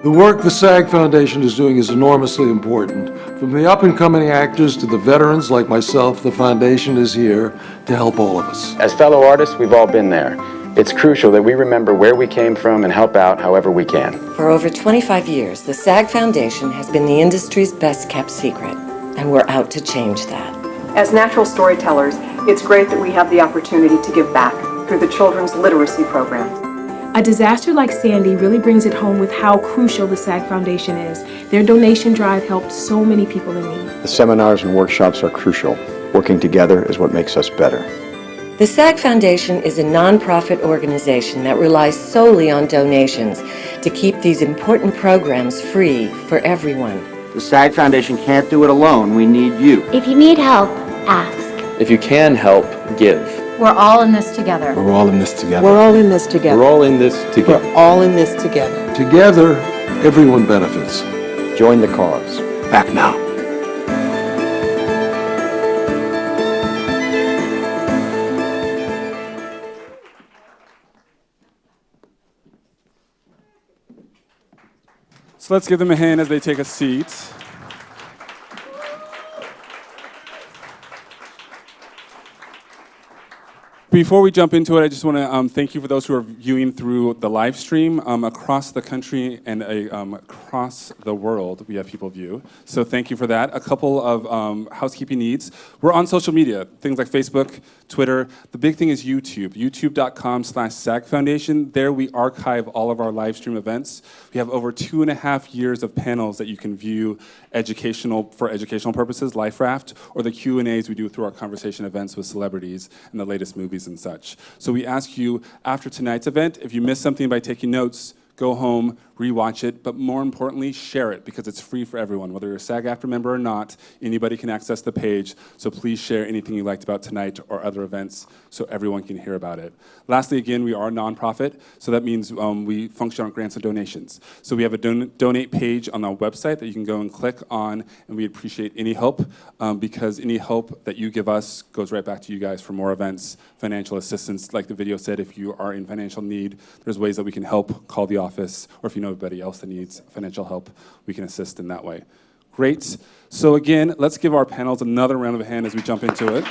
The work the SAG Foundation is doing is enormously important. From the up-and-coming actors to the veterans like myself, the foundation is here to help all of us. As fellow artists, we've all been there. It's crucial that we remember where we came from and help out however we can. For over 25 years, the SAG Foundation has been the industry's best-kept secret, and we're out to change that. As natural storytellers, it's great that we have the opportunity to give back through the children's literacy programs. A disaster like Sandy really brings it home with how crucial the SAG Foundation is. Their donation drive helped so many people in need. The seminars and workshops are crucial. Working together is what makes us better. The SAG Foundation is a nonprofit organization that relies solely on donations to keep these important programs free for everyone. The SAG Foundation can't do it alone. We need you. If you need help, ask. If you can help, give. We're all in this together. We're all in this together. We're all in this together. We're all in this together. We're all in this together. Together, everyone benefits. Join the cause. Back now. So let's give them a hand as they take a seat. Before we jump into it, I just want to thank you for those who are viewing through the live stream across the country and across the world. We have people view, so thank you for that. A couple of housekeeping needs. We're on social media, things like Facebook, Twitter. The big thing is YouTube, youtube.com/SAG Foundation. There we archive all of our live stream events. We have over 2.5 years of panels that you can view for educational purposes, LifeRaft, or the Q&As we do through our conversation events with celebrities and the latest movies and such. So we ask you, after tonight's event, if you missed something by taking notes, go home, rewatch it, but more importantly, share it, because it's free for everyone. Whether you're a SAG-AFTRA member or not, anybody can access the page, so please share anything you liked about tonight or other events so everyone can hear about it. Lastly, again, we are a nonprofit, so that means we function on grants and donations. So we have a donate page on our website that you can go and click on, and we appreciate any help, because any help that you give us goes right back to you guys for more events, financial assistance. Like the video said, if you are in financial need, there's ways that we can help. Call the office, or if you know anybody else that needs financial help, we can assist in that way. Great. So again, let's give our panels another round of a hand as we jump into it.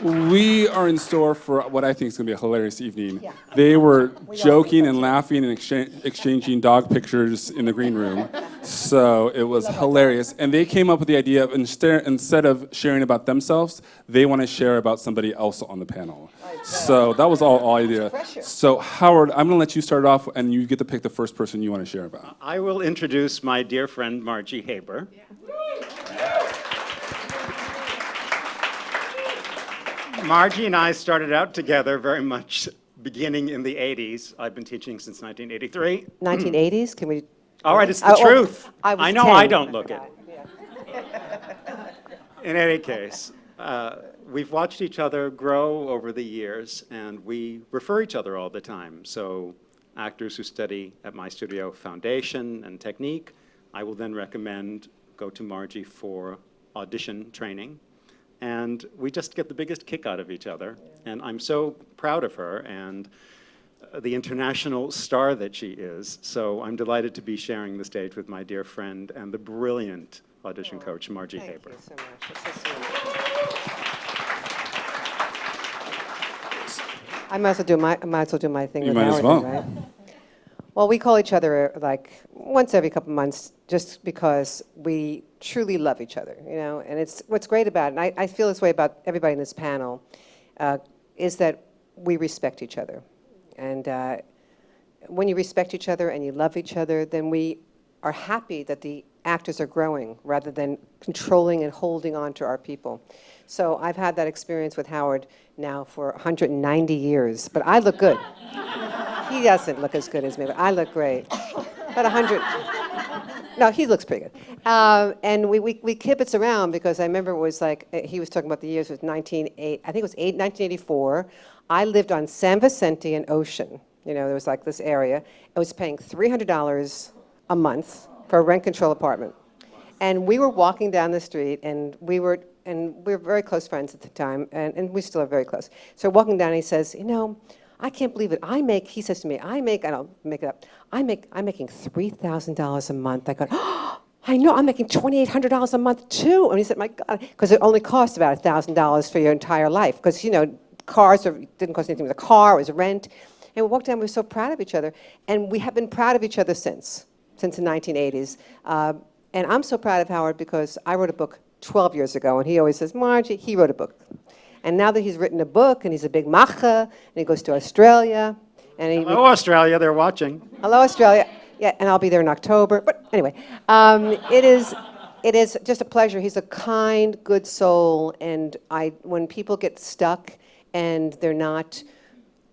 We are in store for what I think is going to be a hilarious evening. Yeah. They were joking and laughing and exchanging dog pictures in the green room. So it was hilarious. And they came up with the idea of instead of sharing about themselves, they want to share about somebody else on the panel. So that was all idea. So Howard, I'm going to let you start off, and you get to pick the first person you want to share about. I will introduce my dear friend Margie Haber. Yeah. Margie and I started out together very much beginning in the 80s. I've been teaching since 1983. 1980s? Can we? All right, it's the truth. I know 10. I don't look it. Yeah. In any case, we've watched each other grow over the years, and we refer each other all the time. So actors who study at my studio foundation and technique, I will then recommend go to Margie for audition training. And we just get the biggest kick out of each other. And I'm so proud of her and the international star that she is. So I'm delighted to be sharing the stage with my dear friend and the brilliant audition coach, Margie Haber. Thank you so much. That's so sweet. I might as well do my thing. You with might Howard, as well. Right? Well, we call each other like once every couple months, just because we truly love each other, you know. And it's what's great about it, and I feel this way about everybody in this panel, is that we respect each other. And when you respect each other and you love each other, then we are happy that the actors are growing rather than controlling and holding on to our people. So I've had that experience with Howard now for 190 years, but I look good. He doesn't look as good as me, but I look great. About 100. No, he looks pretty good. And we kibitz around because I remember it was like, he was talking about the years, it was 1984. I lived on San Vicente and Ocean. You know, there was like this area. I was paying $300 a month for a rent control apartment. And we were walking down the street, and we were very close friends at the time, and we still are very close. So walking down, he says, you know, I can't believe it. He says to me, I don't make it up, I'm making $3,000 a month. I go, oh, I know, I'm making $2,800 a month too. And he said, my God, because it only costs about $1,000 for your entire life. Because, cars didn't cost anything with a car, it was rent. And we walked down, we were so proud of each other. And we have been proud of each other since the 1980s. And I'm so proud of Howard because I wrote a book 12 years ago, and he always says, Margie, he wrote a book. And now that he's written a book, and he's a big macha, and he goes to Australia, and he... Hello, Australia, they're watching. Hello, Australia. Yeah, and I'll be there in October. But anyway, it is just a pleasure. He's a kind, good soul, and when people get stuck and they're not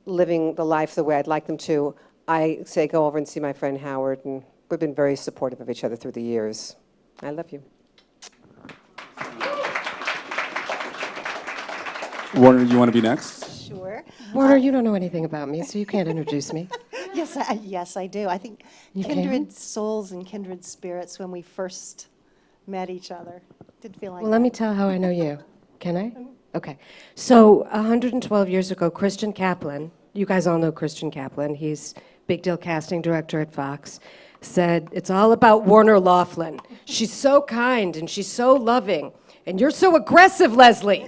living the life the way I'd like them to, I say go over and see my friend Howard, and we've been very supportive of each other through the years. I love you. Warner, you want to be next? Sure. Warner, you don't know anything about me, so you can't introduce me. Yes, I do. I think kindred souls and kindred spirits when we first met each other. Did feel like Well, let me tell how I know you. Can I? Okay. So 112 years ago, Christian Kaplan, you guys all know Christian Kaplan, he's big deal casting director at Fox, said, it's all about Warner Loughlin. She's so kind and she's so loving. And you're so aggressive, Lesley.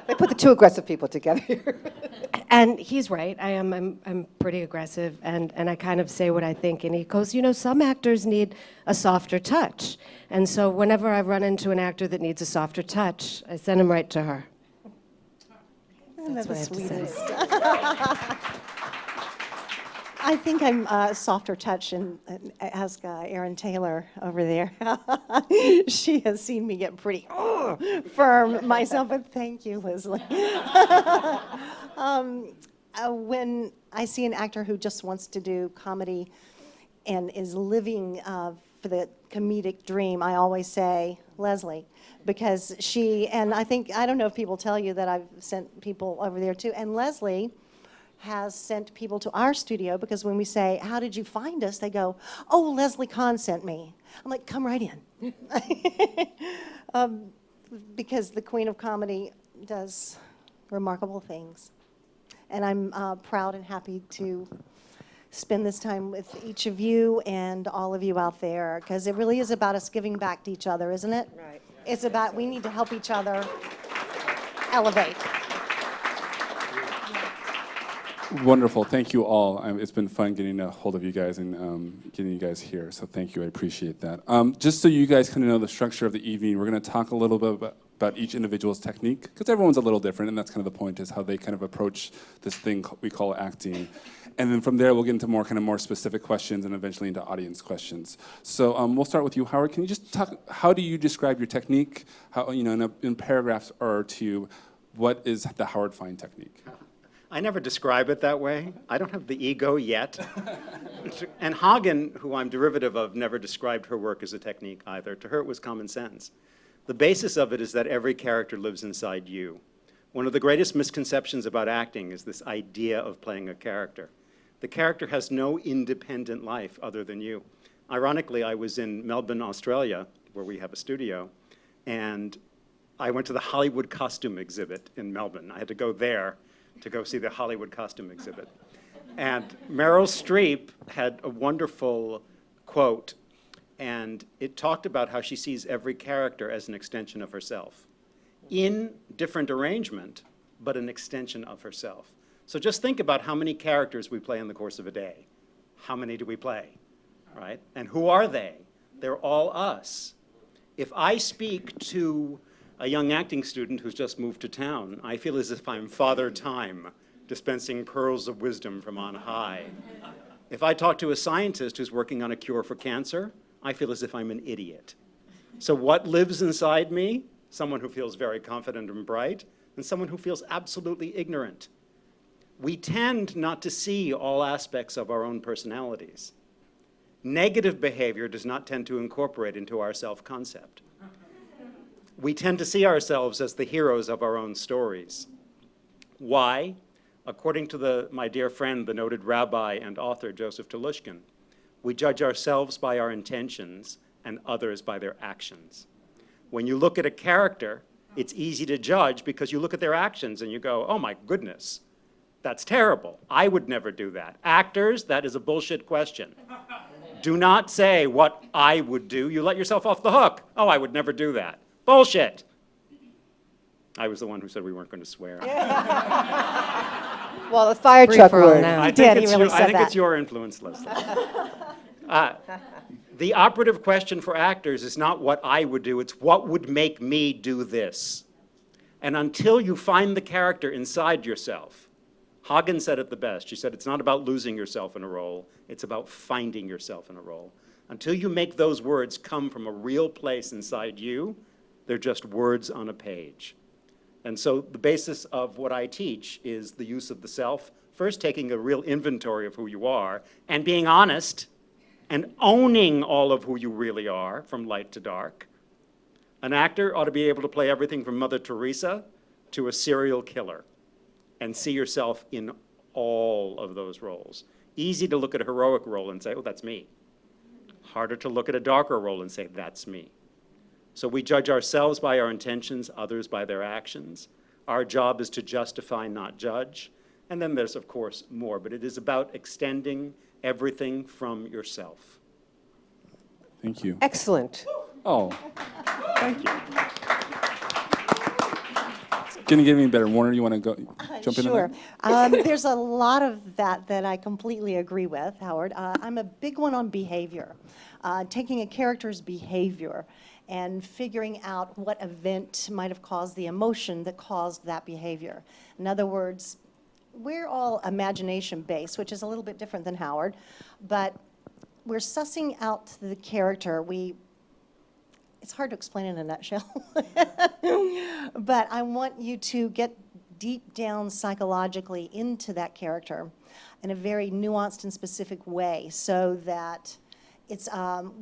They put the two aggressive people together here. And he's right. I'm pretty aggressive, and I kind of say what I think. And he goes, some actors need a softer touch. And so whenever I run into an actor that needs a softer touch, I send him right to her. That's what I have to say. sweetest. I think I'm a softer touch, and ask Erin Taylor over there. She has seen me get pretty firm myself, but thank you, Lesley. When I see an actor who just wants to do comedy and is living for the comedic dream, I always say, Lesley, because I don't know if people tell you that I've sent people over there too, and Lesley has sent people to our studio because when we say, how did you find us? They go, oh, Lesley Kahn sent me. I'm like, come right in. Because the Queen of Comedy does remarkable things. And I'm proud and happy to spend this time with each of you and all of you out there, because it really is about us giving back to each other, isn't it? Right. It's about, we need to help each other elevate. Wonderful. Thank you all. It's been fun getting a hold of you guys and getting you guys here. So thank you. I appreciate that. Just so you guys kind of know the structure of the evening, we're going to talk a little bit about each individual's technique, because everyone's a little different, and that's kind of the point, is how they kind of approach this thing we call acting. And then from there, we'll get into more specific questions and eventually into audience questions. So we'll start with you, Howard. Can you just talk, how do you describe your technique? How, in paragraphs or two, what is the Howard Fine technique? I never describe it that way. I don't have the ego yet. And Hagen, who I'm derivative of, never described her work as a technique either. To her, it was common sense. The basis of it is that every character lives inside you. One of the greatest misconceptions about acting is this idea of playing a character. The character has no independent life other than you. Ironically, I was in Melbourne, Australia, where we have a studio, and I went to the Hollywood costume exhibit in Melbourne. I had to go there to go see the Hollywood costume exhibit. And Meryl Streep had a wonderful quote, and it talked about how she sees every character as an extension of herself. In different arrangement, but an extension of herself. So just think about how many characters we play in the course of a day. How many do we play, right? And who are they? They're all us. If I speak to a young acting student who's just moved to town, I feel as if I'm Father Time, dispensing pearls of wisdom from on high. If I talk to a scientist who's working on a cure for cancer, I feel as if I'm an idiot. So what lives inside me? Someone who feels very confident and bright, and someone who feels absolutely ignorant. We tend not to see all aspects of our own personalities. Negative behavior does not tend to incorporate into our self-concept. We tend to see ourselves as the heroes of our own stories. Why? According to my dear friend, the noted rabbi and author Joseph Telushkin, we judge ourselves by our intentions and others by their actions. When you look at a character, it's easy to judge because you look at their actions and you go, oh my goodness, That's terrible. I would never do that. Actors, that is a bullshit question. Do not say what I would do. You let yourself off the hook. Oh, I would never do that. Bullshit. I was the one who said we weren't going to swear. Well, the fire Free truck for all would. now. I did, think, he really said that. it's your influence, Lesley. The operative question for actors is not what I would do, it's what would make me do this. And until you find the character inside yourself, Hagen said it the best. She said, it's not about losing yourself in a role, it's about finding yourself in a role. Until you make those words come from a real place inside you, they're just words on a page. And so the basis of what I teach is the use of the self, first taking a real inventory of who you are, and being honest, and owning all of who you really are, from light to dark. An actor ought to be able to play everything from Mother Teresa to a serial killer, and see yourself in all of those roles. Easy to look at a heroic role and say, oh, that's me. Harder to look at a darker role and say, that's me. So we judge ourselves by our intentions, others by their actions. Our job is to justify, not judge. And then there's, of course, more, but it is about extending everything from yourself. Thank you. Excellent. Oh, Thank you. can you give me a better? Warner, you want to go jump in Sure. on that? There's a lot of that I completely agree with, Howard. I'm a big one on behavior, taking a character's behavior and figuring out what event might have caused the emotion that caused that behavior. In other words, we're all imagination-based, which is a little bit different than Howard, but we're sussing out the character. It's hard to explain in a nutshell, but I want you to get deep down psychologically into that character in a very nuanced and specific way, so that it's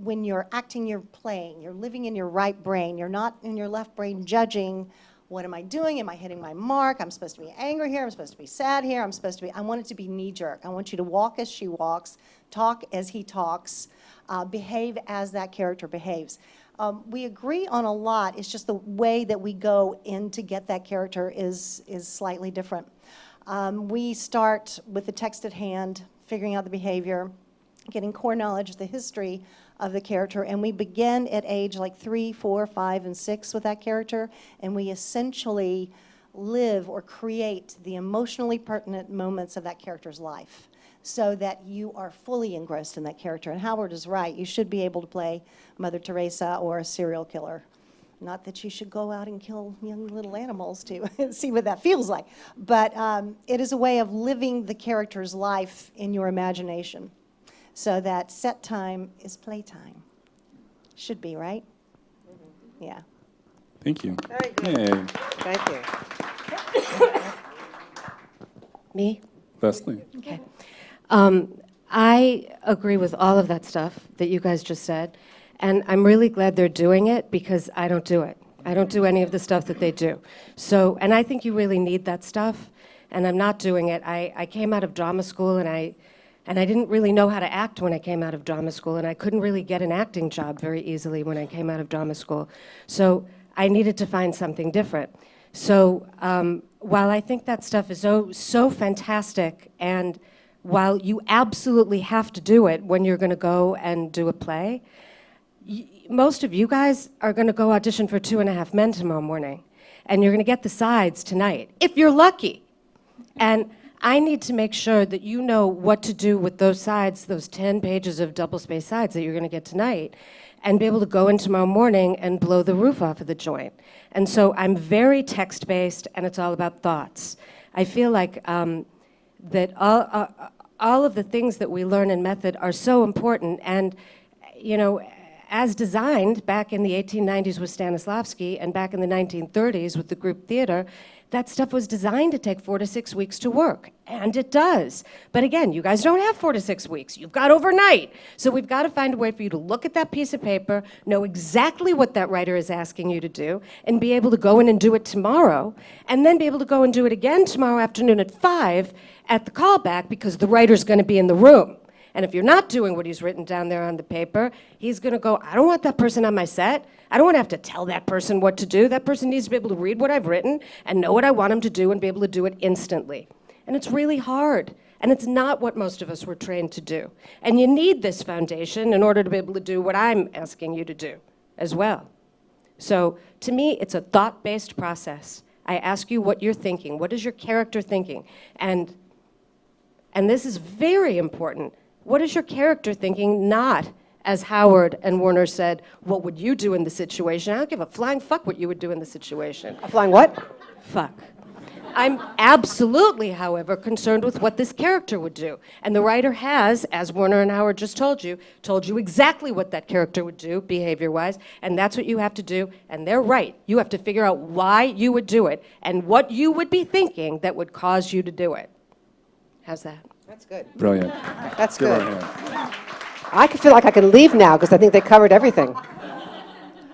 when you're acting, you're playing, you're living in your right brain, you're not in your left brain judging, what am I doing? Am I hitting my mark? I'm supposed to be angry here, I'm supposed to be sad here, I want it to be knee-jerk. I want you to walk as she walks, talk as he talks, behave as that character behaves. We agree on a lot, it's just the way that we go in to get that character is slightly different. We start with the text at hand, figuring out the behavior, getting core knowledge of the history of the character, and we begin at age like 3, 4, 5, and 6 with that character, and we essentially live or create the emotionally pertinent moments of that character's life so that you are fully engrossed in that character. And Howard is right, you should be able to play Mother Teresa or a serial killer. Not that you should go out and kill young little animals to see what that feels like, but it is a way of living the character's life in your imagination. So that set time is playtime. Should be, right? Mm-hmm. Yeah. Thank you. Very good. Yay. Thank you. Me? Leslie. Okay. I agree with all of that stuff that you guys just said, and I'm really glad they're doing it because I don't do it. I don't do any of the stuff that they do. So, and I think you really need that stuff, and I'm not doing it. I came out of drama school, and I didn't really know how to act when I came out of drama school, and I couldn't really get an acting job very easily when I came out of drama school. So I needed to find something different. So while I think that stuff is so fantastic, and while you absolutely have to do it when you're going to go and do a play, most of you guys are going to go audition for 2.5 Men tomorrow morning, and you're going to get the sides tonight, if you're lucky. And I need to make sure that you know what to do with those sides, those 10 pages of double-spaced sides that you're going to get tonight, and be able to go in tomorrow morning and blow the roof off of the joint. And so I'm very text-based, and it's all about thoughts. I feel like that all of the things that we learn in method are so important, and you know, as designed back in the 1890s with Stanislavski and back in the 1930s with the group theater, that stuff was designed to take 4 to 6 weeks to work, and it does. But again, you guys don't have 4 to 6 weeks. You've got overnight. So we've got to find a way for you to look at that piece of paper, know exactly what that writer is asking you to do, and be able to go in and do it tomorrow, and then be able to go and do it again tomorrow afternoon at 5 at the callback because the writer's going to be in the room. And if you're not doing what he's written down there on the paper, he's going to go, I don't want that person on my set. I don't want to have to tell that person what to do. That person needs to be able to read what I've written and know what I want him to do and be able to do it instantly. And it's really hard. And it's not what most of us were trained to do. And you need this foundation in order to be able to do what I'm asking you to do as well. So to me, it's a thought-based process. I ask you what you're thinking. What is your character thinking? And this is very important. What is your character thinking? Not, as Howard and Warner said, what would you do in the situation? I don't give a flying fuck what you would do in the situation. A flying what? Fuck. I'm absolutely, however, concerned with what this character would do. And the writer has, as Warner and Howard just told you exactly what that character would do, behavior-wise, and that's what you have to do. And they're right. You have to figure out why you would do it and what you would be thinking that would cause you to do it. How's that? That's good. Brilliant. That's Give good. her a hand. I can feel like I can leave now because I think they covered everything.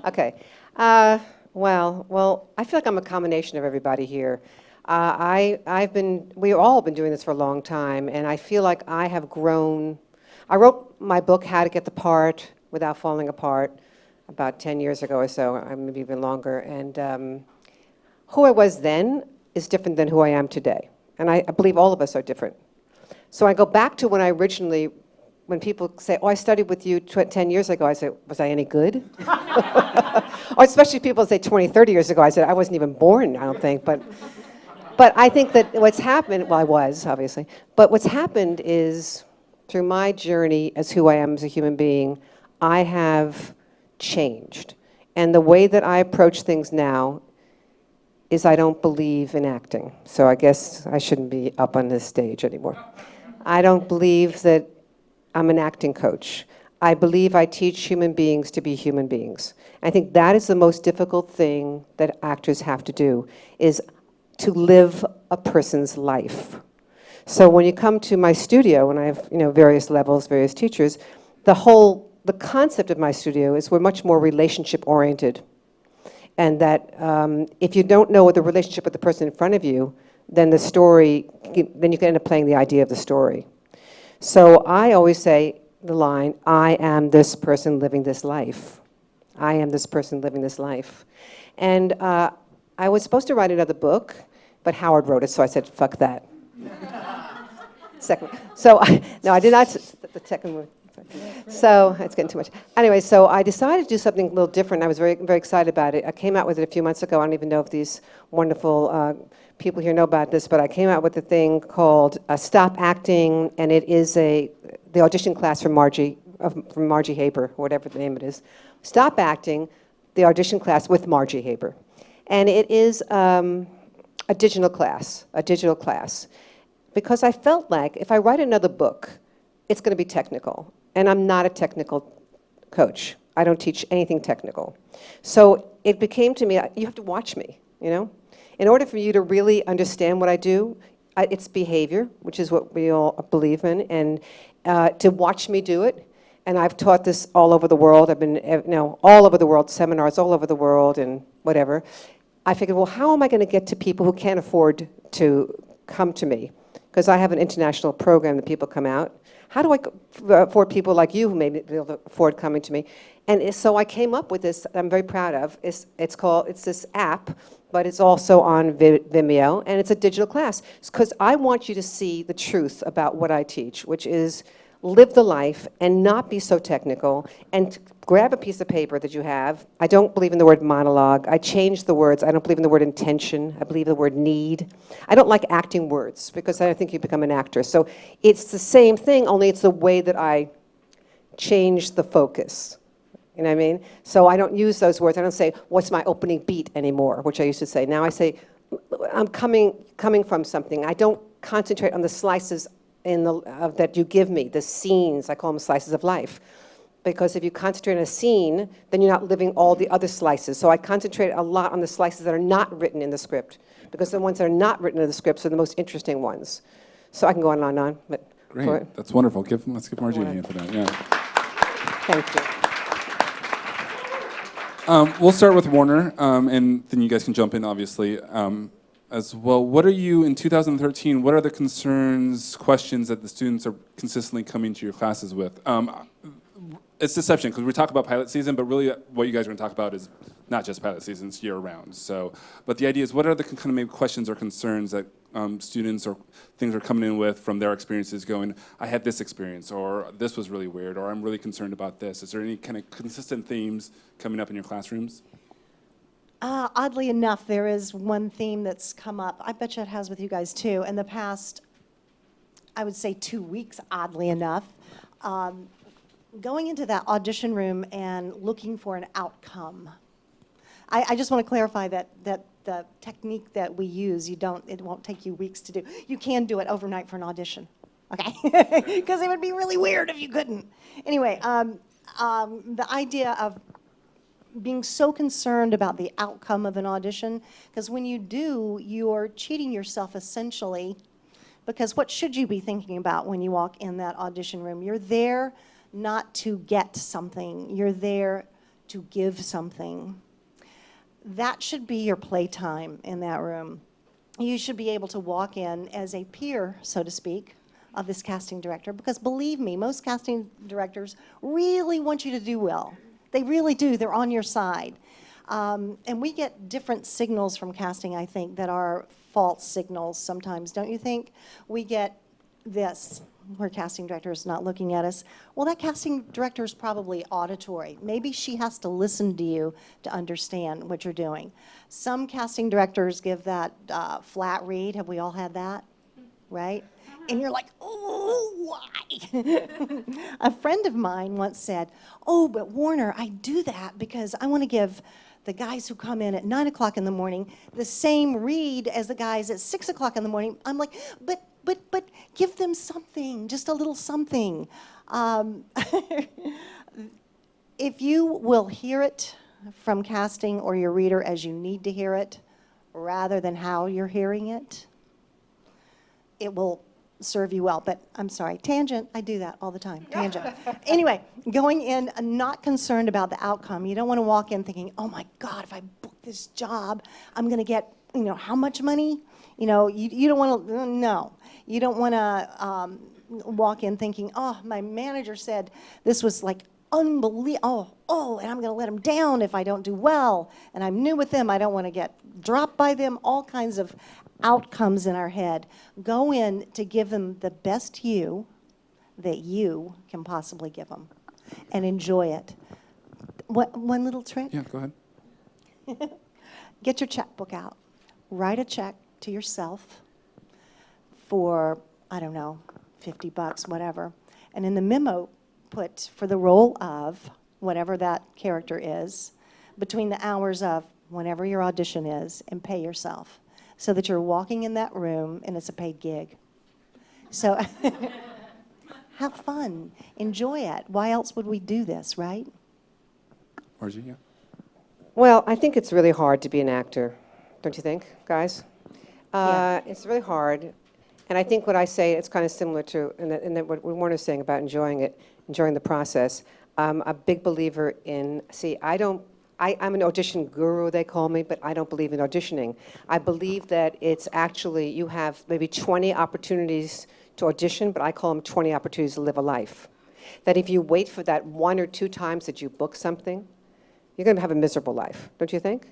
Okay. Well, I feel like I'm a combination of everybody here. We've all been doing this for a long time, and I feel like I have grown. I wrote my book, How to Get the Part Without Falling Apart, about 10 years ago or so, maybe even longer. And who I was then is different than who I am today. And I believe all of us are different. So I go back to when people say, oh, I studied with you 10 years ago, I say, was I any good? Or especially people say 20, 30 years ago, I said, I wasn't even born, I don't think. But I think that what's happened, well, I was, obviously, but what's happened is through my journey as who I am as a human being, I have changed. And the way that I approach things now is I don't believe in acting. So I guess I shouldn't be up on this stage anymore. I don't believe that I'm an acting coach. I believe I teach human beings to be human beings. I think that is the most difficult thing that actors have to do, is to live a person's life. So when you come to my studio, and I have various levels, various teachers, the concept of my studio is we're much more relationship oriented. And that if you don't know the relationship with the person in front of you, then then you can end up playing the idea of the story. So I always say the line, I am this person living this life. I am this person living this life. And I was supposed to write another book, but Howard wrote it, so I said, fuck that. Second. So, no, I did not, the second one. So, it's getting too much. Anyway, so I decided to do something a little different. I was very, very excited about it. I came out with it a few months ago. I don't even know if these wonderful people here know about this, but I came out with a thing called Stop Acting, and it is the audition class from Margie Haber, or whatever the name it is. Stop Acting, the audition class with Margie Haber. And it is a digital class, because I felt like if I write another book, it's going to be technical, and I'm not a technical coach. I don't teach anything technical. So it became to me, you have to watch me, In order for you to really understand what I do, it's behavior, which is what we all believe in, and to watch me do it. And I've taught this all over the world. I've been, all over the world, seminars all over the world and whatever. I figured, well, how am I going to get to people who can't afford to come to me? Because I have an international program that people come out. How do I afford people like you who may be able to afford coming to me? And so I came up with this, I'm very proud of. It's this app, but it's also on Vimeo, and it's a digital class. Because I want you to see the truth about what I teach, which is live the life and not be so technical, and grab a piece of paper that you have. I don't believe in the word monologue. I changed the words. I don't believe in the word intention. I believe in the word need. I don't like acting words because I don't think you become an actor. So it's the same thing, only it's the way that I change the focus. You know what I mean? So I don't use those words. I don't say, what's my opening beat anymore, which I used to say. Now I say, I'm coming from something. I don't concentrate on the slices that you give me, the scenes. I call them slices of life. Because if you concentrate on a scene, then you're not living all the other slices. So I concentrate a lot on the slices that are not written in the script, because the ones that are not written in the scripts are the most interesting ones. So I can go on and on. But great, that's wonderful. Let's give Margie a hand for that. Yeah. Thank you. We'll start with Warner, and then you guys can jump in, obviously, as well. What are you, in 2013, what are the concerns, questions that the students are consistently coming to your classes with? It's deception, because we talk about pilot season, but really what you guys are going to talk about is not just pilot season, it's year-round. So, but the idea is, what are the kind of maybe questions or concerns that students or things are coming in with from their experiences going, I had this experience, or this was really weird, or I'm really concerned about this? Is there any kind of consistent themes coming up in your classrooms? Oddly enough, there is one theme that's come up. I bet you it has with you guys too. In the past, I would say 2 weeks, oddly enough, going into that audition room and looking for an outcome. I just want to clarify that the technique that we use, it won't take you weeks to do. You can do it overnight for an audition, okay? Because it would be really weird if you couldn't. Anyway, the idea of being so concerned about the outcome of an audition, because when you do, you're cheating yourself essentially, because what should you be thinking about when you walk in that audition room? You're there not to get something, you're there to give something. That should be your playtime in that room. You should be able to walk in as a peer, so to speak, of this casting director, because believe me, most casting directors really want you to do well. They really do. They're on your side. And we get different signals from casting, I think, that are false signals sometimes, don't you think? We get this, where casting director is not looking at us. Well, that casting director is probably auditory. Maybe she has to listen to you to understand what you're doing. Some casting directors give that flat read. Have we all had that? Right? And you're like, oh, why? A friend of mine once said, oh, but Warner, I do that because I want to give the guys who come in at 9 o'clock in the morning the same read as the guys at 6 o'clock in the morning. I'm like, but give them something, just a little something. If you will hear it from casting or your reader as you need to hear it, rather than how you're hearing it, it will serve you well. But I'm sorry, tangent, I do that all the time, tangent. Anyway, going in not concerned about the outcome. You don't want to walk in thinking, oh my God, if I book this job, I'm going to get, how much money? You don't want to, no. You don't want to walk in thinking, oh, my manager said this was like unbelievable. Oh, and I'm going to let them down if I don't do well. And I'm new with them. I don't want to get dropped by them. All kinds of outcomes in our head. Go in to give them the best you that you can possibly give them and enjoy it. One little trick? Yeah, go ahead. Get your checkbook out. Write a check to yourself for, I don't know, $50, whatever. And in the memo, put for the role of whatever that character is, between the hours of whenever your audition is, and pay yourself, so that you're walking in that room and it's a paid gig. So have fun, enjoy it. Why else would we do this, right? Margie, yeah. Well, I think it's really hard to be an actor, don't you think, guys? Yeah. It's really hard. And I think what I say, it's kind of similar to and what Warner's saying about enjoying it, enjoying the process. I'm a big believer in, I'm an audition guru, they call me, but I don't believe in auditioning. I believe that it's actually, you have maybe 20 opportunities to audition, but I call them 20 opportunities to live a life. That if you wait for that 1 or 2 times that you book something, you're going to have a miserable life, don't you think?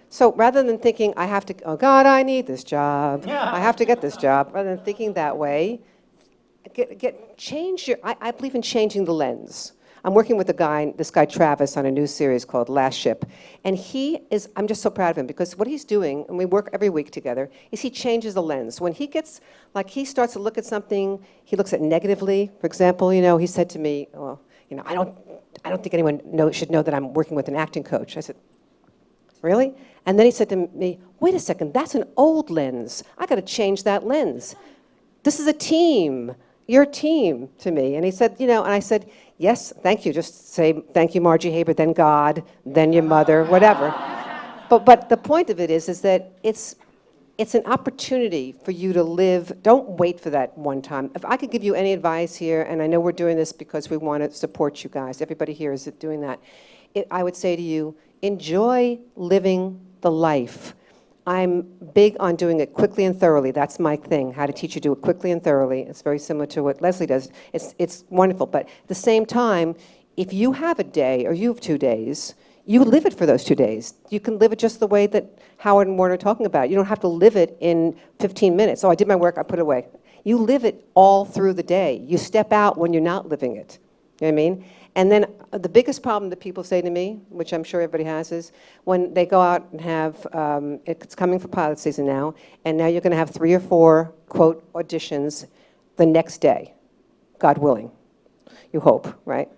So rather than thinking, I have to, oh God, I need this job, I have to get this job, rather than thinking that way, change your, I believe in changing the lens. I'm working with this guy Travis on a new series called Last Ship. And I'm just so proud of him because what he's doing, and we work every week together, is he changes the lens. When he gets, he starts to look at something, he looks at negatively. For example, he said to me, well, I don't think anyone should know that I'm working with an acting coach. I said, really? And then he said to me, wait a second, that's an old lens. I got to change that lens. This is a team. You're a team to me. And he said, and I said, yes, thank you. Just say, thank you, Margie Haber, then God, then your mother, whatever. But the point of it is that it's an opportunity for you to live. Don't wait for that one time. If I could give you any advice here, and I know we're doing this because we want to support you guys. Everybody here is doing that. I would say to you, enjoy living the life. I'm big on doing it quickly and thoroughly. That's my thing, how to teach you to do it quickly and thoroughly. It's very similar to what Lesley does. It's wonderful. But at the same time, if you have a day or you have 2 days, you live it for those 2 days. You can live it just the way that Howard and Warner are talking about. You don't have to live it in 15 minutes. Oh, I did my work, I put it away. You live it all through the day. You step out when you're not living it. You know what I mean? And then the biggest problem that people say to me, which I'm sure everybody has, is when they go out and have, it's coming for pilot season now, and now you're going to have 3 or 4, quote, auditions the next day, God willing. You hope, right?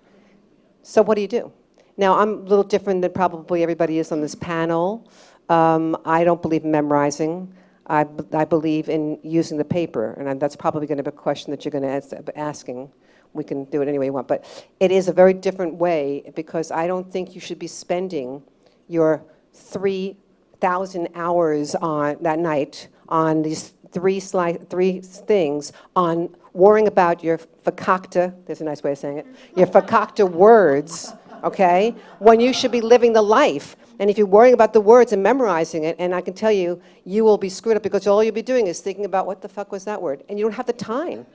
So what do you do? Now, I'm a little different than probably everybody is on this panel. I don't believe in memorizing. I believe in using the paper, and that's probably going to be a question that you're going to be asking. We can do it any way you want, but it is a very different way, because I don't think you should be spending your 3,000 hours on that night on these three things, on worrying about your fakakta, there's a nice way of saying it, your fakakta words, okay, when you should be living the life. And if you're worrying about the words and memorizing it, and I can tell you, you will be screwed up, because all you'll be doing is thinking about what the fuck was that word, and you don't have the time.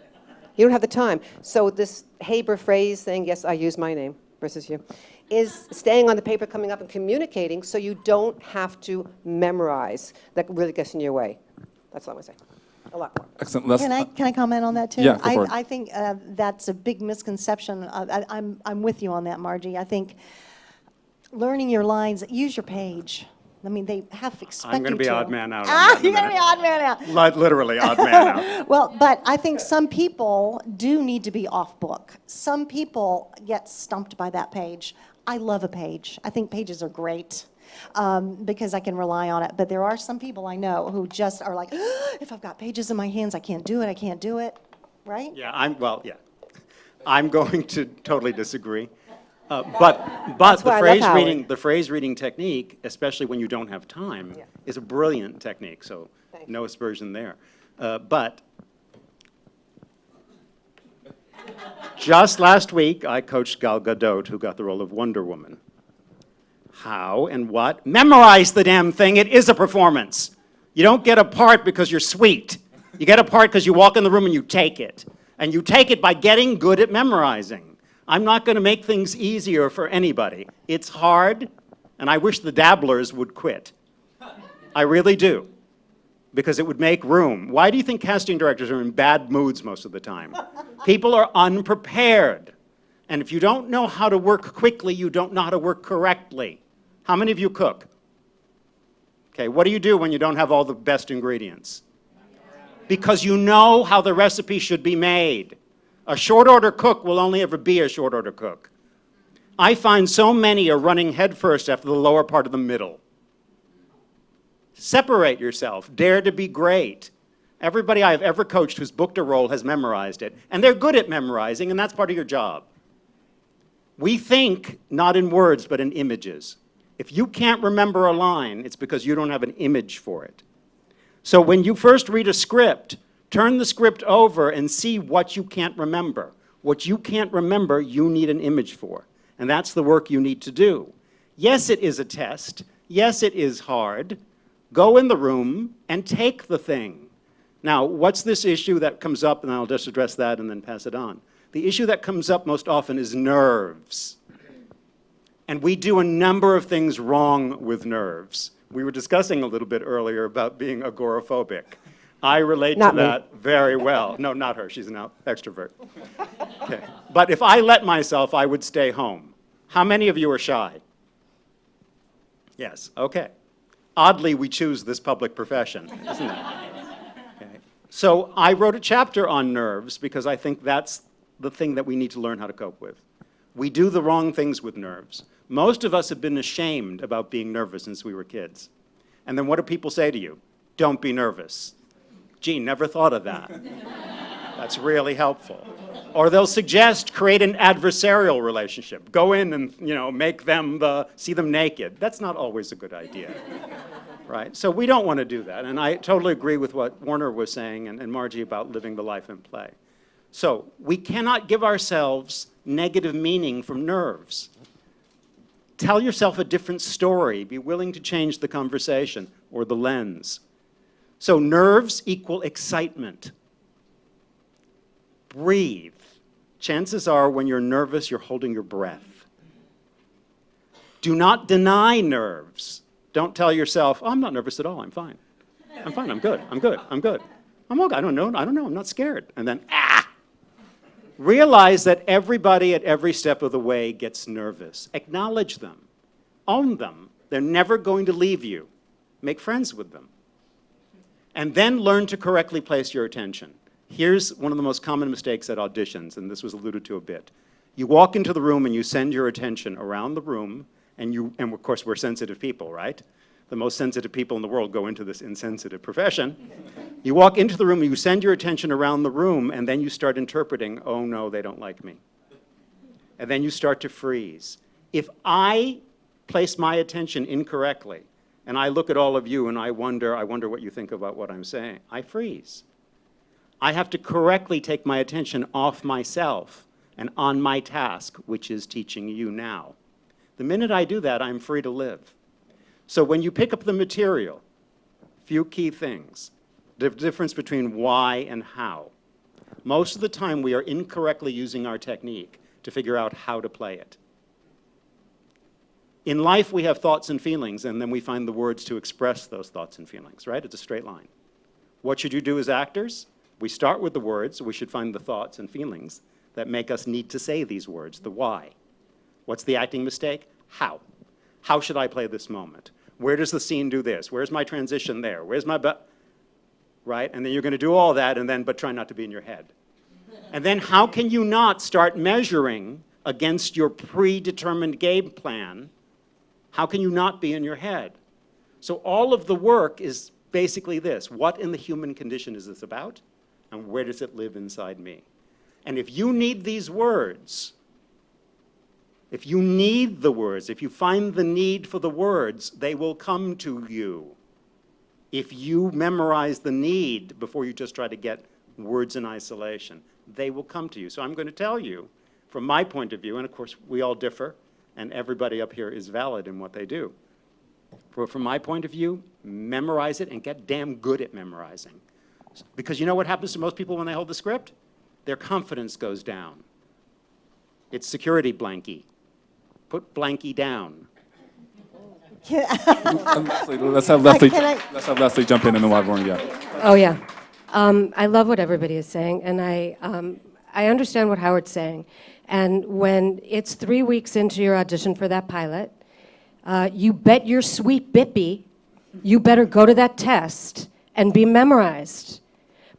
You don't have the time. So this Haber phrase saying, yes, I use my name versus you, is staying on the paper, coming up and communicating, so you don't have to memorize. That really gets in your way. That's all I'm going to say. A lot more. Excellent. Can I comment on that too? Yeah, go for it. I think that's a big misconception. I'm with you on that, Margie. I think learning your lines, use your page. I mean, they have expected I'm going to be odd man out. You're going to be odd man out. Literally odd man out. Well, but I think some people do need to be off book. Some people get stumped by that page. I love a page. I think pages are great. Because I can rely on it. But there are some people I know who just are like, if I've got pages in my hands, I can't do it, right? Yeah, I'm going to totally disagree. But the phrase reading technique, especially when you don't have time, is a brilliant technique. So no aspersion there. But just last week, I coached Gal Gadot, who got the role of Wonder Woman. How and what? Memorize the damn thing. It is a performance. You don't get a part because you're sweet. You get a part because you walk in the room and you take it. And you take it by getting good at memorizing. I'm not going to make things easier for anybody. It's hard, and I wish the dabblers would quit. I really do. Because it would make room. Why do you think casting directors are in bad moods most of the time? People are unprepared. And if you don't know how to work quickly, you don't know how to work correctly. How many of you cook? Okay, what do you do when you don't have all the best ingredients? Because you know how the recipe should be made. A short order cook will only ever be a short order cook. I find so many are running headfirst after the lower part of the middle. Separate yourself. Dare to be great. Everybody I've ever coached who's booked a role has memorized it. And they're good at memorizing, and that's part of your job. We think not in words, but in images. If you can't remember a line, it's because you don't have an image for it. So when you first read a script, turn the script over and see what you can't remember. What you can't remember, you need an image for. And that's the work you need to do. Yes, it is a test. Yes, it is hard. Go in the room and take the thing. Now, what's this issue that comes up? And I'll just address that and then pass it on. The issue that comes up most often is nerves. And we do a number of things wrong with nerves. We were discussing a little bit earlier about being agoraphobic. I relate to that very well. No, not her. She's an extrovert. Okay. But if I let myself, I would stay home. How many of you are shy? Yes. Okay. Oddly, we choose this public profession, isn't it? Okay. So I wrote a chapter on nerves because I think that's the thing that we need to learn how to cope with. We do the wrong things with nerves. Most of us have been ashamed about being nervous since we were kids. And then what do people say to you? Don't be nervous. Gee, never thought of that. That's really helpful. Or they'll suggest create an adversarial relationship. Go in and, make them see them naked. That's not always a good idea, right? So we don't want to do that. And I totally agree with what Warner was saying and Margie about living the life in play. So we cannot give ourselves negative meaning from nerves. Tell yourself a different story. Be willing to change the conversation or the lens. So nerves equal excitement. Breathe. Chances are when you're nervous, you're holding your breath. Do not deny nerves. Don't tell yourself, oh, I'm not nervous at all, I'm fine. I'm fine, I'm good, I'm good, I'm good. I'm okay, I don't know, I'm not scared. And then, realize that everybody at every step of the way gets nervous. Acknowledge them. Own them. They're never going to leave you. Make friends with them. And then learn to correctly place your attention. Here's one of the most common mistakes at auditions, and this was alluded to a bit. You walk into the room and you send your attention around the room, and of course we're sensitive people, right? The most sensitive people in the world go into this insensitive profession. You walk into the room and you send your attention around the room, and then you start interpreting, oh no, they don't like me. And then you start to freeze. If I place my attention incorrectly, and I look at all of you and I wonder what you think about what I'm saying, I freeze. I have to correctly take my attention off myself and on my task, which is teaching you now. The minute I do that, I'm free to live. So when you pick up the material, few key things. The difference between why and how. Most of the time, we are incorrectly using our technique to figure out how to play it. In life, we have thoughts and feelings, and then we find the words to express those thoughts and feelings, right? It's a straight line. What should you do as actors? We start with the words. We should find the thoughts and feelings that make us need to say these words, the why. What's the acting mistake? How. How should I play this moment? Where does the scene do this? Where's my transition there? Where's my right? And then you're going to do all that, but try not to be in your head. And then how can you not start measuring against your predetermined game plan? How can you not be in your head? So all of the work is basically this. What in the human condition is this about? And where does it live inside me? And if you need these words, if you need the words, if you find the need for the words, they will come to you. If you memorize the need before you just try to get words in isolation, they will come to you. So I'm going to tell you, from my point of view, and of course we all differ, and everybody up here is valid in what they do. From my point of view, memorize it and get damn good at memorizing. Because you know what happens to most people when they hold the script? Their confidence goes down. It's security blankie. Put blankie down. Let's have Lesley jump in the Wyvern, yeah. Oh, yeah. I love what everybody is saying, and I understand what Howard's saying. And when it's 3 weeks into your audition for that pilot, you bet your sweet bippy you better go to that test and be memorized.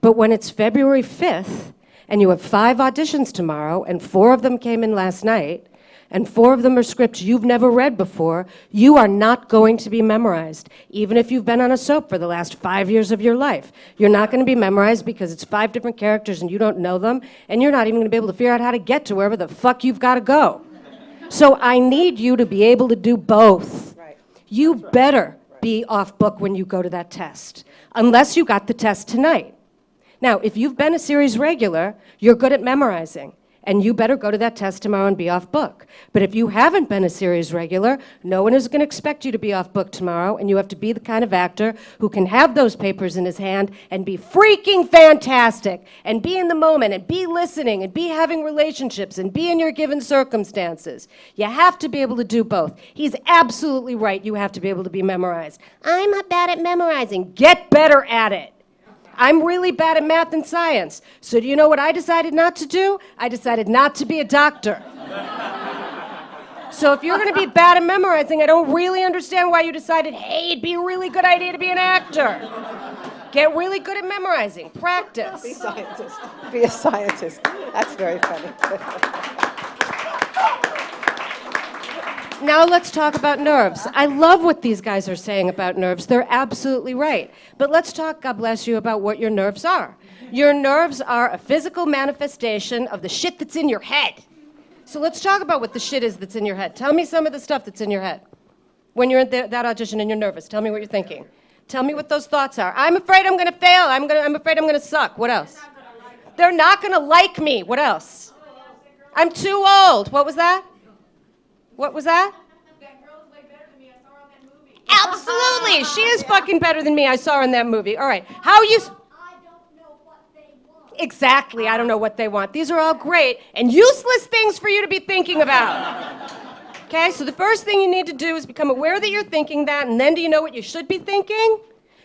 But when it's February 5th, and you have 5 auditions tomorrow, and 4 of them came in last night, and 4 of them are scripts you've never read before, you are not going to be memorized, even if you've been on a soap for the last 5 years of your life. You're not going to be memorized because it's 5 different characters and you don't know them, and you're not even going to be able to figure out how to get to wherever the fuck you've got to go. So I need you to be able to do both. You better be off book when you go to that test, unless you got the test tonight. Now, if you've been a series regular, you're good at memorizing, and you better go to that test tomorrow and be off book. But if you haven't been a series regular, no one is going to expect you to be off book tomorrow, and you have to be the kind of actor who can have those papers in his hand and be freaking fantastic, and be in the moment, and be listening, and be having relationships, and be in your given circumstances. You have to be able to do both. He's absolutely right. You have to be able to be memorized. I'm not bad at memorizing. Get better at it. I'm really bad at math and science. So do you know what I decided not to do? I decided not to be a doctor. So if you're going to be bad at memorizing, I don't really understand why you decided, hey, it'd be a really good idea to be an actor. Get really good at memorizing. Practice. Be a scientist. Be a scientist. That's very funny. Now let's talk about nerves. I love what these guys are saying about nerves. They're absolutely right. But let's talk, God bless you, about what your nerves are. Your nerves are a physical manifestation of the shit that's in your head. So let's talk about what the shit is that's in your head. Tell me some of the stuff that's in your head. When you're at that audition and you're nervous, tell me what you're thinking. Tell me what those thoughts are. I'm afraid I'm going to fail. I'm afraid I'm going to suck. What else? They're not going to like me. What else? I'm too old. What was that? What was that? That girl's way better than me. I saw her in that movie. Absolutely. She is fucking better than me. I saw her in that movie. All right. How you... I don't know what they want. Exactly. I don't know what they want. These are all great and useless things for you to be thinking about. Okay, so the first thing you need to do is become aware that you're thinking that, and then do you know what you should be thinking?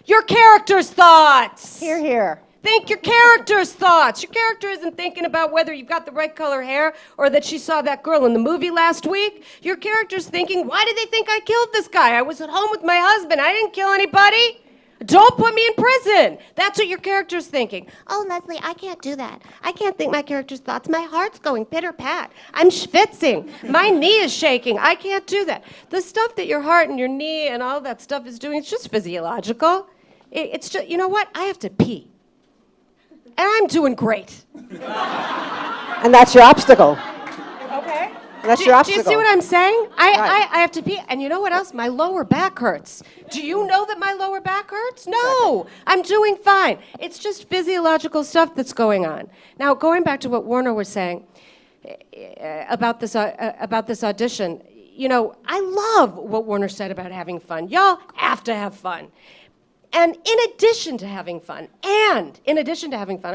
Your character's thoughts. Here, here. Think your character's thoughts. Your character isn't thinking about whether you've got the right color hair or that she saw that girl in the movie last week. Your character's thinking, why did they think I killed this guy? I was at home with my husband. I didn't kill anybody. Don't put me in prison. That's what your character's thinking. Oh, Lesley, I can't do that. I can't think my character's thoughts. My heart's going pitter-pat. I'm schwitzing. My knee is shaking. I can't do that. The stuff that your heart and your knee and all that stuff is doing, it's just physiological. It's just, you know what? I have to pee. And I'm doing great. And that's your obstacle. Okay? That's your obstacle. Do you see what I'm saying? Right. I have to pee. And you know what else? My lower back hurts. Do you know that my lower back hurts? No. I'm doing fine. It's just physiological stuff that's going on. Now, going back to what Warner was saying about this audition, you know, I love what Warner said about having fun. Y'all have to have fun. And in addition to having fun, I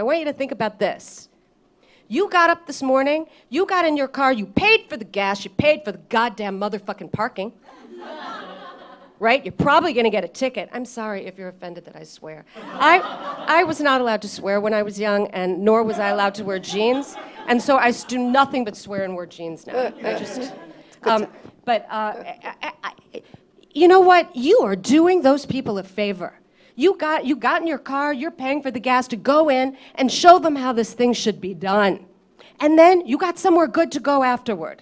want you to think about this. You got up this morning, you got in your car, you paid for the gas, you paid for the goddamn motherfucking parking. Right? You're probably going to get a ticket. I'm sorry if you're offended that I swear. I was not allowed to swear when I was young, and nor was I allowed to wear jeans. And so I do nothing but swear and wear jeans now. You know what? You are doing those people a favor. You got in your car, you're paying for the gas to go in and show them how this thing should be done. And then you got somewhere good to go afterward.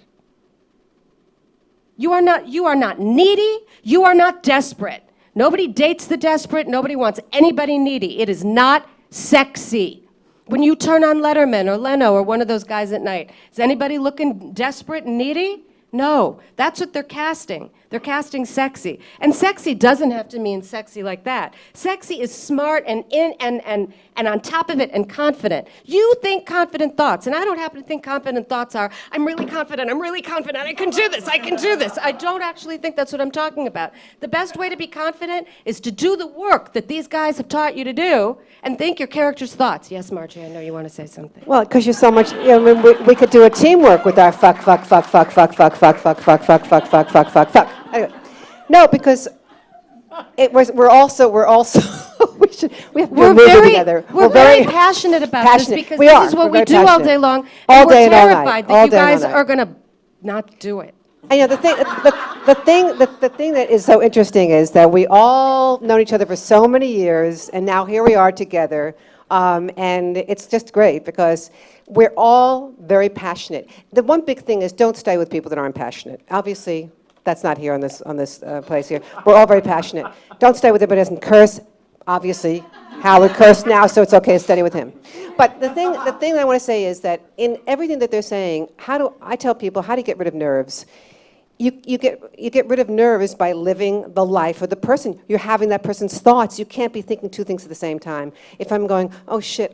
You are not needy, you are not desperate. Nobody dates the desperate, nobody wants anybody needy. It is not sexy. When you turn on Letterman or Leno or one of those guys at night, is anybody looking desperate and needy? No, that's what they're casting. They're casting sexy. And sexy doesn't have to mean sexy like that. Sexy is smart and on top of it and confident. You think confident thoughts, and I don't happen to think confident thoughts are, I'm really confident, I can do this. I don't actually think that's what I'm talking about. The best way to be confident is to do the work that these guys have taught you to do and think your character's thoughts. Yes, Margie, I know you want to say something. Well, because you're so much, you know, we could do a teamwork with our fuck. Anyway, no, because we're also we have to do a movie together. We're very passionate about this because this is what we do all day long. All day and all night. We're terrified that you guys are going to not do it. And you know, the thing that is so interesting is that we all known each other for so many years, and now here we are together, and it's just great because we're all very passionate. The one big thing is don't stay with people that aren't passionate. Obviously, that's not here on this place here. We're all very passionate. Don't stay with anybody who doesn't curse. Obviously, Howard cursed now, so it's okay to study with him. But the thing that I want to say is that in everything that they're saying, I tell people, how do you get rid of nerves? You get rid of nerves by living the life of the person. You're having that person's thoughts. You can't be thinking two things at the same time. If I'm going, oh shit,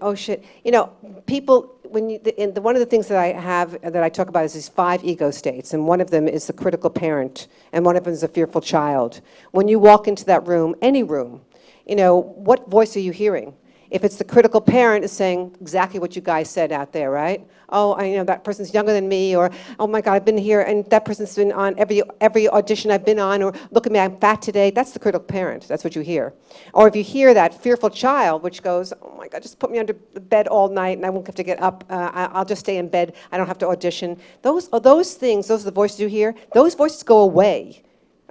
you know, people. One of the things that I talk about is these 5 ego states, and one of them is the critical parent, and one of them is the fearful child. When you walk into that room, any room, you know, what voice are you hearing? If it's the critical parent, it's saying exactly what you guys said out there, right? Oh, you know, that person's younger than me, or oh my God, I've been here, and that person's been on every audition I've been on, or look at me, I'm fat today. That's the critical parent. That's what you hear. Or if you hear that fearful child, which goes, oh my God, just put me under the bed all night, and I won't have to get up. I'll just stay in bed. I don't have to audition. Those are the voices you hear. Those voices go away.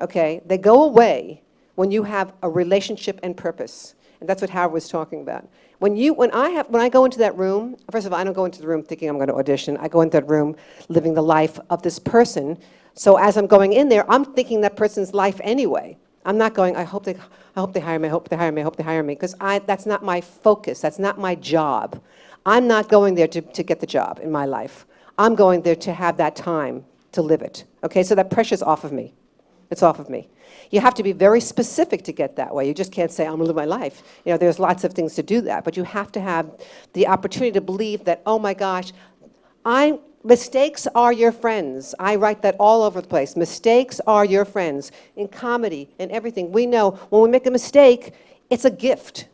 Okay, they go away when you have a relationship and purpose. And that's what Howard was talking about. When I go into that room, first of all, I don't go into the room thinking I'm going to audition. I go into that room living the life of this person. So as I'm going in there, I'm thinking that person's life anyway. I'm not going, I hope they hire me, I hope they hire me, I hope they hire me, because that's not my focus. That's not my job. I'm not going there to get the job in my life. I'm going there to have that time to live it. Okay, so that pressure's off of me. It's off of me. You have to be very specific to get that way. You just can't say, I'm going to live my life. You know, there's lots of things to do that, but you have to have the opportunity to believe that, oh my gosh, mistakes are your friends. I write that all over the place. Mistakes are your friends. In comedy and everything, we know when we make a mistake, it's a gift.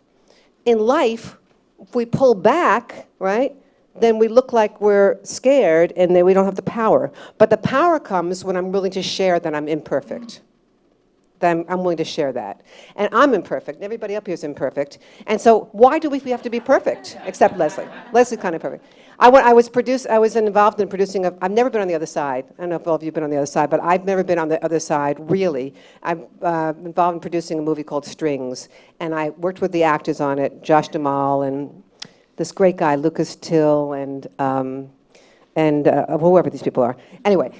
In life, if we pull back, right, then we look like we're scared and then we don't have the power. But the power comes when I'm willing to share that I'm imperfect. That I'm willing to share that. And I'm imperfect, and everybody up here is imperfect. And so why do we have to be perfect? Except Lesley. Lesley's kind of perfect. I was involved in producing, I've never been on the other side. I don't know if all of you have been on the other side, but I've never been on the other side, really. I'm involved in producing a movie called Strings, and I worked with the actors on it, Josh Duhamel and this great guy, Lucas Till, and whoever these people are. Anyway,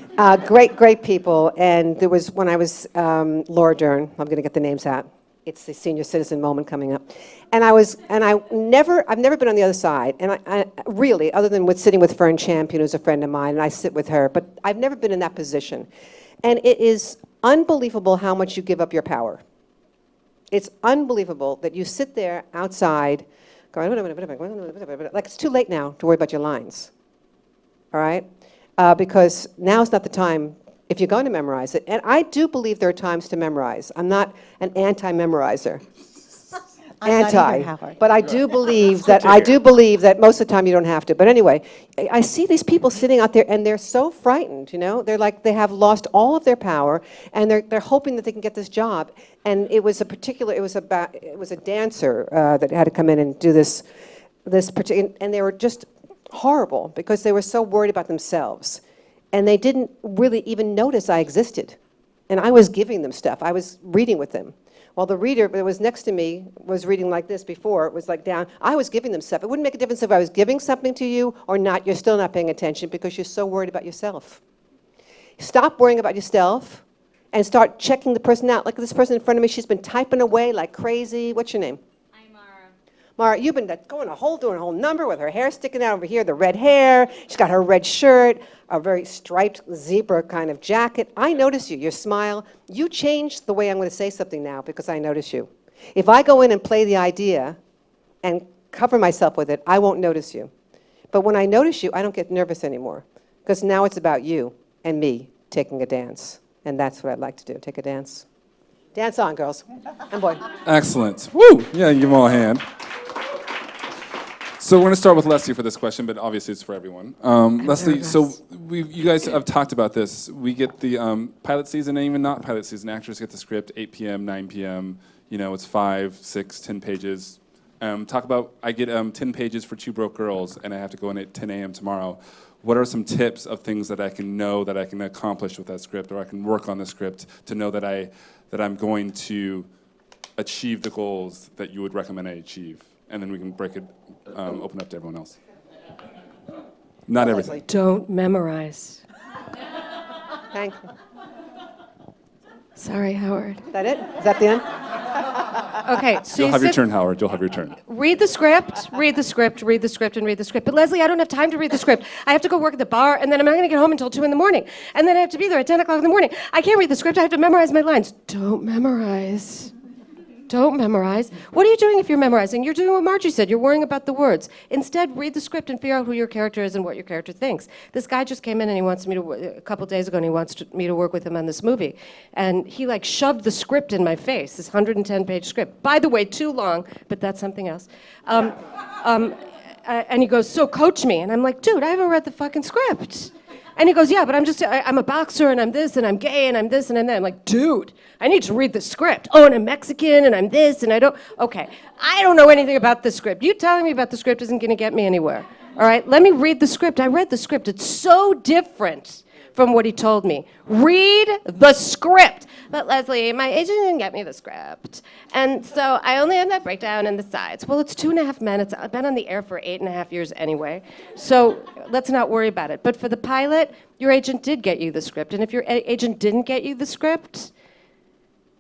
great people. And there was, when I was Laura Dern, I'm going to get the names out. It's the senior citizen moment coming up. And I've never been on the other side. And I really, other than sitting with Fern Champion, who's a friend of mine, and I sit with her, but I've never been in that position. And it is unbelievable how much you give up your power. It's unbelievable that you sit there outside going, like it's too late now to worry about your lines. All right? Because now's not the time if you're going to memorize it. And I do believe there are times to memorize. I'm not an anti-memorizer. But I do believe that most of the time you don't have to. But anyway, I see these people sitting out there and they're so frightened, you know? They're like they have lost all of their power and they're hoping that they can get this job. And it was a dancer that had to come in and do this particular, and they were just horrible because they were so worried about themselves. And they didn't really even notice I existed. And I was giving them stuff. I was reading with them. While the reader that was next to me was reading like this before, it was like down. I was giving them stuff. It wouldn't make a difference if I was giving something to you or not. You're still not paying attention because you're so worried about yourself. Stop worrying about yourself and start checking the person out. Like this person in front of me, she's been typing away like crazy. What's your name? Mara, you've been doing a whole number with her hair sticking out over here, the red hair. She's got her red shirt, a very striped zebra kind of jacket. I notice you, your smile. You changed the way I'm going to say something now because I notice you. If I go in and play the idea and cover myself with it, I won't notice you. But when I notice you, I don't get nervous anymore because now it's about you and me taking a dance. And that's what I'd like to do, take a dance. Dance on, girls and boy. Excellent. Woo! Yeah, give them all a hand. So we're going to start with Lesley for this question, but obviously it's for everyone. Lesley, so you guys have talked about this. We get the pilot season and even not pilot season. Actors get the script 8 p.m., 9 p.m. You know, it's 5, 6, 10 pages. I get 10 pages for Two Broke Girls, and I have to go in at 10 a.m. tomorrow. What are some tips of things that I can know that I can accomplish with that script, or I can work on the script to know that I'm going to achieve the goals that you would recommend I achieve? And then we can break it, open up to everyone else. Not everything. Don't memorize. Thank you. Sorry, Howard. Is that it? Is that the end? Okay, so You'll have your turn, Howard. You'll have your turn. Read the script, and read the script. But Lesley, I don't have time to read the script. I have to go work at the bar, and then I'm not going to get home until 2 in the morning. And then I have to be there at 10 o'clock in the morning. I can't read the script. I have to memorize my lines. Don't memorize. Don't memorize. What are you doing if you're memorizing? You're doing what Margie said. You're worrying about the words. Instead, read the script and figure out who your character is and what your character thinks. This guy just came in and he wants me to, a couple days ago, and he wants me to work with him on this movie. And he like shoved the script in my face, this 110-page script. By the way, too long, but that's something else. And he goes, so coach me. And I'm like, dude, I haven't read the fucking script. And he goes, yeah, but I'm a boxer, and I'm this, and I'm gay, and I'm this, and I'm that. I'm like, dude, I need to read the script. Oh, and I'm Mexican, and I'm this, and I don't. Okay, I don't know anything about the script. You telling me about the script isn't going to get me anywhere. All right, let me read the script. I read the script. It's so different from what he told me. Read the script. But Lesley, my agent didn't get me the script. And so I only have that breakdown in the sides. Well, it's 2.5 minutes. I've been on the air for 8.5 years anyway. So let's not worry about it. But for the pilot, your agent did get you the script. And if your agent didn't get you the script,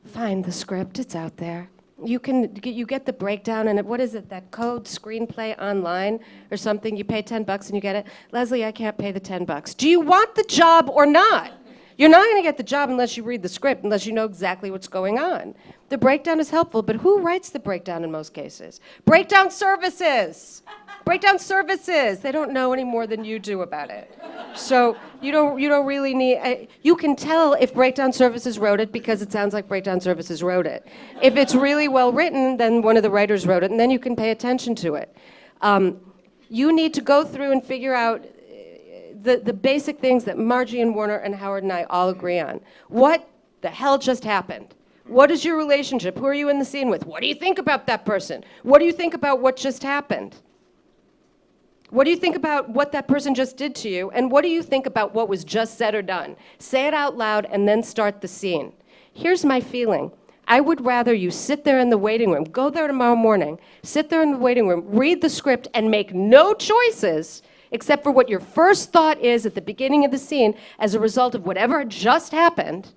find the script. It's out there. You get the breakdown, and what is it, that code screenplay online or something? You pay $10 and you get it. Lesley, I can't pay the $10. Do you want the job or not? You're not going to get the job unless you read the script, unless you know exactly what's going on. The breakdown is helpful, but who writes the breakdown in most cases? Breakdown services. Breakdown services. They don't know any more than you do about it. So you don't really need. You can tell if Breakdown Services wrote it because it sounds like Breakdown Services wrote it. If it's really well written, then one of the writers wrote it, and then you can pay attention to it. You need to go through and figure out the basic things that Margie and Warner and Howard and I all agree on. What the hell just happened? What is your relationship? Who are you in the scene with? What do you think about that person? What do you think about what just happened? What do you think about what that person just did to you? And what do you think about what was just said or done? Say it out loud and then start the scene. Here's my feeling. I would rather you sit there in the waiting room, go there tomorrow morning, sit there in the waiting room, read the script, and make no choices except for what your first thought is at the beginning of the scene as a result of whatever just happened,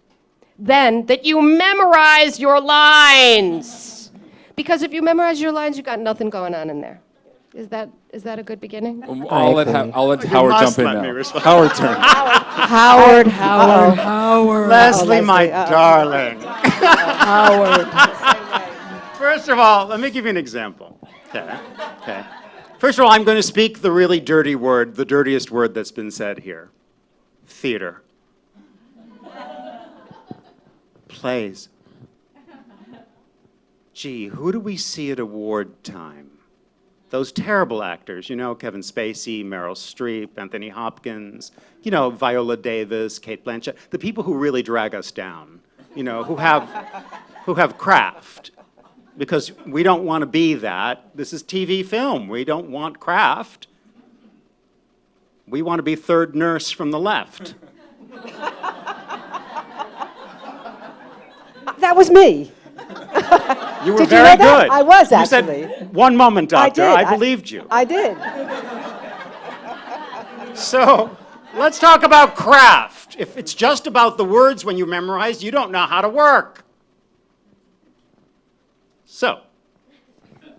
than that you memorize your lines. Because if you memorize your lines, you got nothing going on in there. Is that a good beginning? I'll let Howard jump in now. Howard turn. Howard. Lesley, my darling. Howard. First of all, let me give you an example. Okay. First of all, I'm going to speak the really dirty word, the dirtiest word that's been said here. Theater. Plays. Gee, who do we see at award time? Those terrible actors, Kevin Spacey, Meryl Streep, Anthony Hopkins, Viola Davis, Cate Blanchett, the people who really drag us down, who have craft. Because we don't want to be that. This is TV film. We don't want craft. We want to be third nurse from the left. That was me. You were Did very you know that? good. I was, You actually. said, "One moment, doctor." I believed you. I did. So let's talk about craft. If it's just about the words when you memorize, you don't know how to work. So,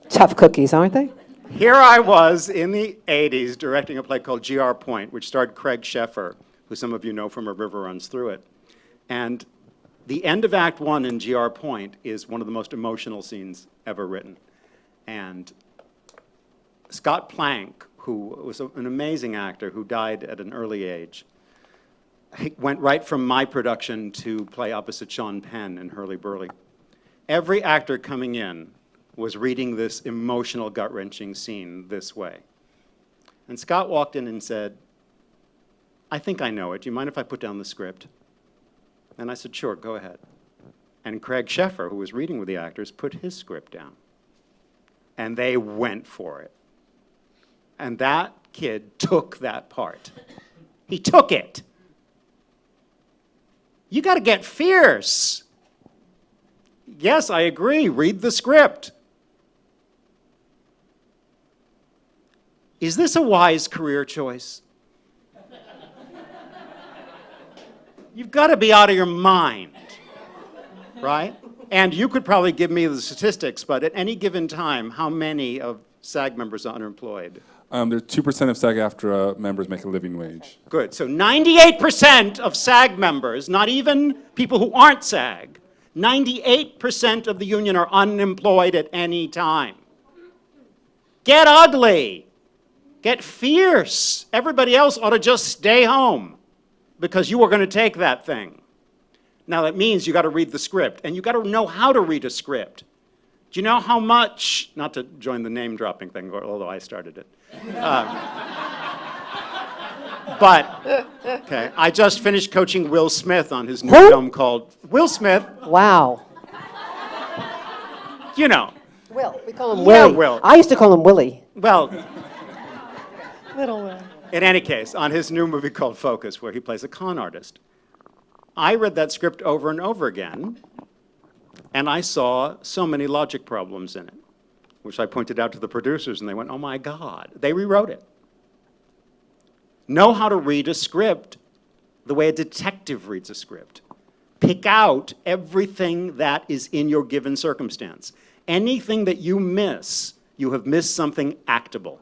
Tough cookies, aren't they? here I was in the 80s directing a play called G.R. Point, which starred Craig Sheffer, who some of you know from A River Runs Through It. And the end of Act 1 in G.R. Point is one of the most emotional scenes ever written. And Scott Plank, who was an amazing actor who died at an early age, he went right from my production to play opposite Sean Penn in Hurly Burly. Every actor coming in was reading this emotional, gut-wrenching scene this way. And Scott walked in and said, "I think I know it. Do you mind if I put down the script?" And I said, "Sure, go ahead." And Craig Sheffer, who was reading with the actors, put his script down. And they went for it. And that kid took that part. He took it. You got to get fierce. Yes, I agree. Read the script. Is this a wise career choice? You've got to be out of your mind, right? And you could probably give me the statistics, but at any given time, how many of SAG members are underemployed? There's 2% of SAG-AFTRA members make a living wage. Good. So 98% of SAG members, not even people who aren't SAG, 98% of the union are unemployed at any time. Get ugly. Get fierce. Everybody else ought to just stay home because you are going to take that thing. Now that means you got to read the script, and you got to know how to read a script. Do you know how much, not to join the name dropping thing, although I started it. But, okay, I just finished coaching Will Smith on his new film called Will Smith. Wow. You know. Will. We call him Yeah, Willie. Will. I used to call him Willie. Well, Little Will. in any case, on his new movie called Focus, where he plays a con artist. I read that script over and over again, and I saw so many logic problems in it, which I pointed out to the producers, and they went, "Oh my God." They rewrote it. Know how to read a script the way a detective reads a script. Pick out everything that is in your given circumstance. Anything that you miss, you have missed something actable.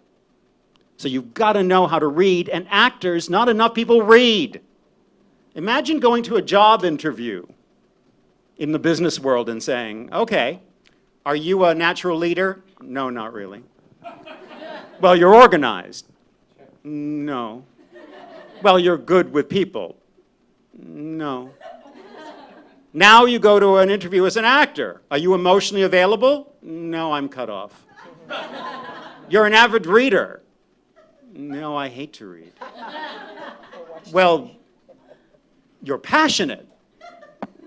So you've got to know how to read, and actors, not enough people read. Imagine going to a job interview in the business world and saying, "Okay, are you a natural leader?" "No, not really." "Well, you're organized." "No." "Well, you're good with people." "No." Now you go to an interview as an actor. "Are you emotionally available?" "No, I'm cut off." "You're an avid reader." No, I hate to read. Well, you're passionate.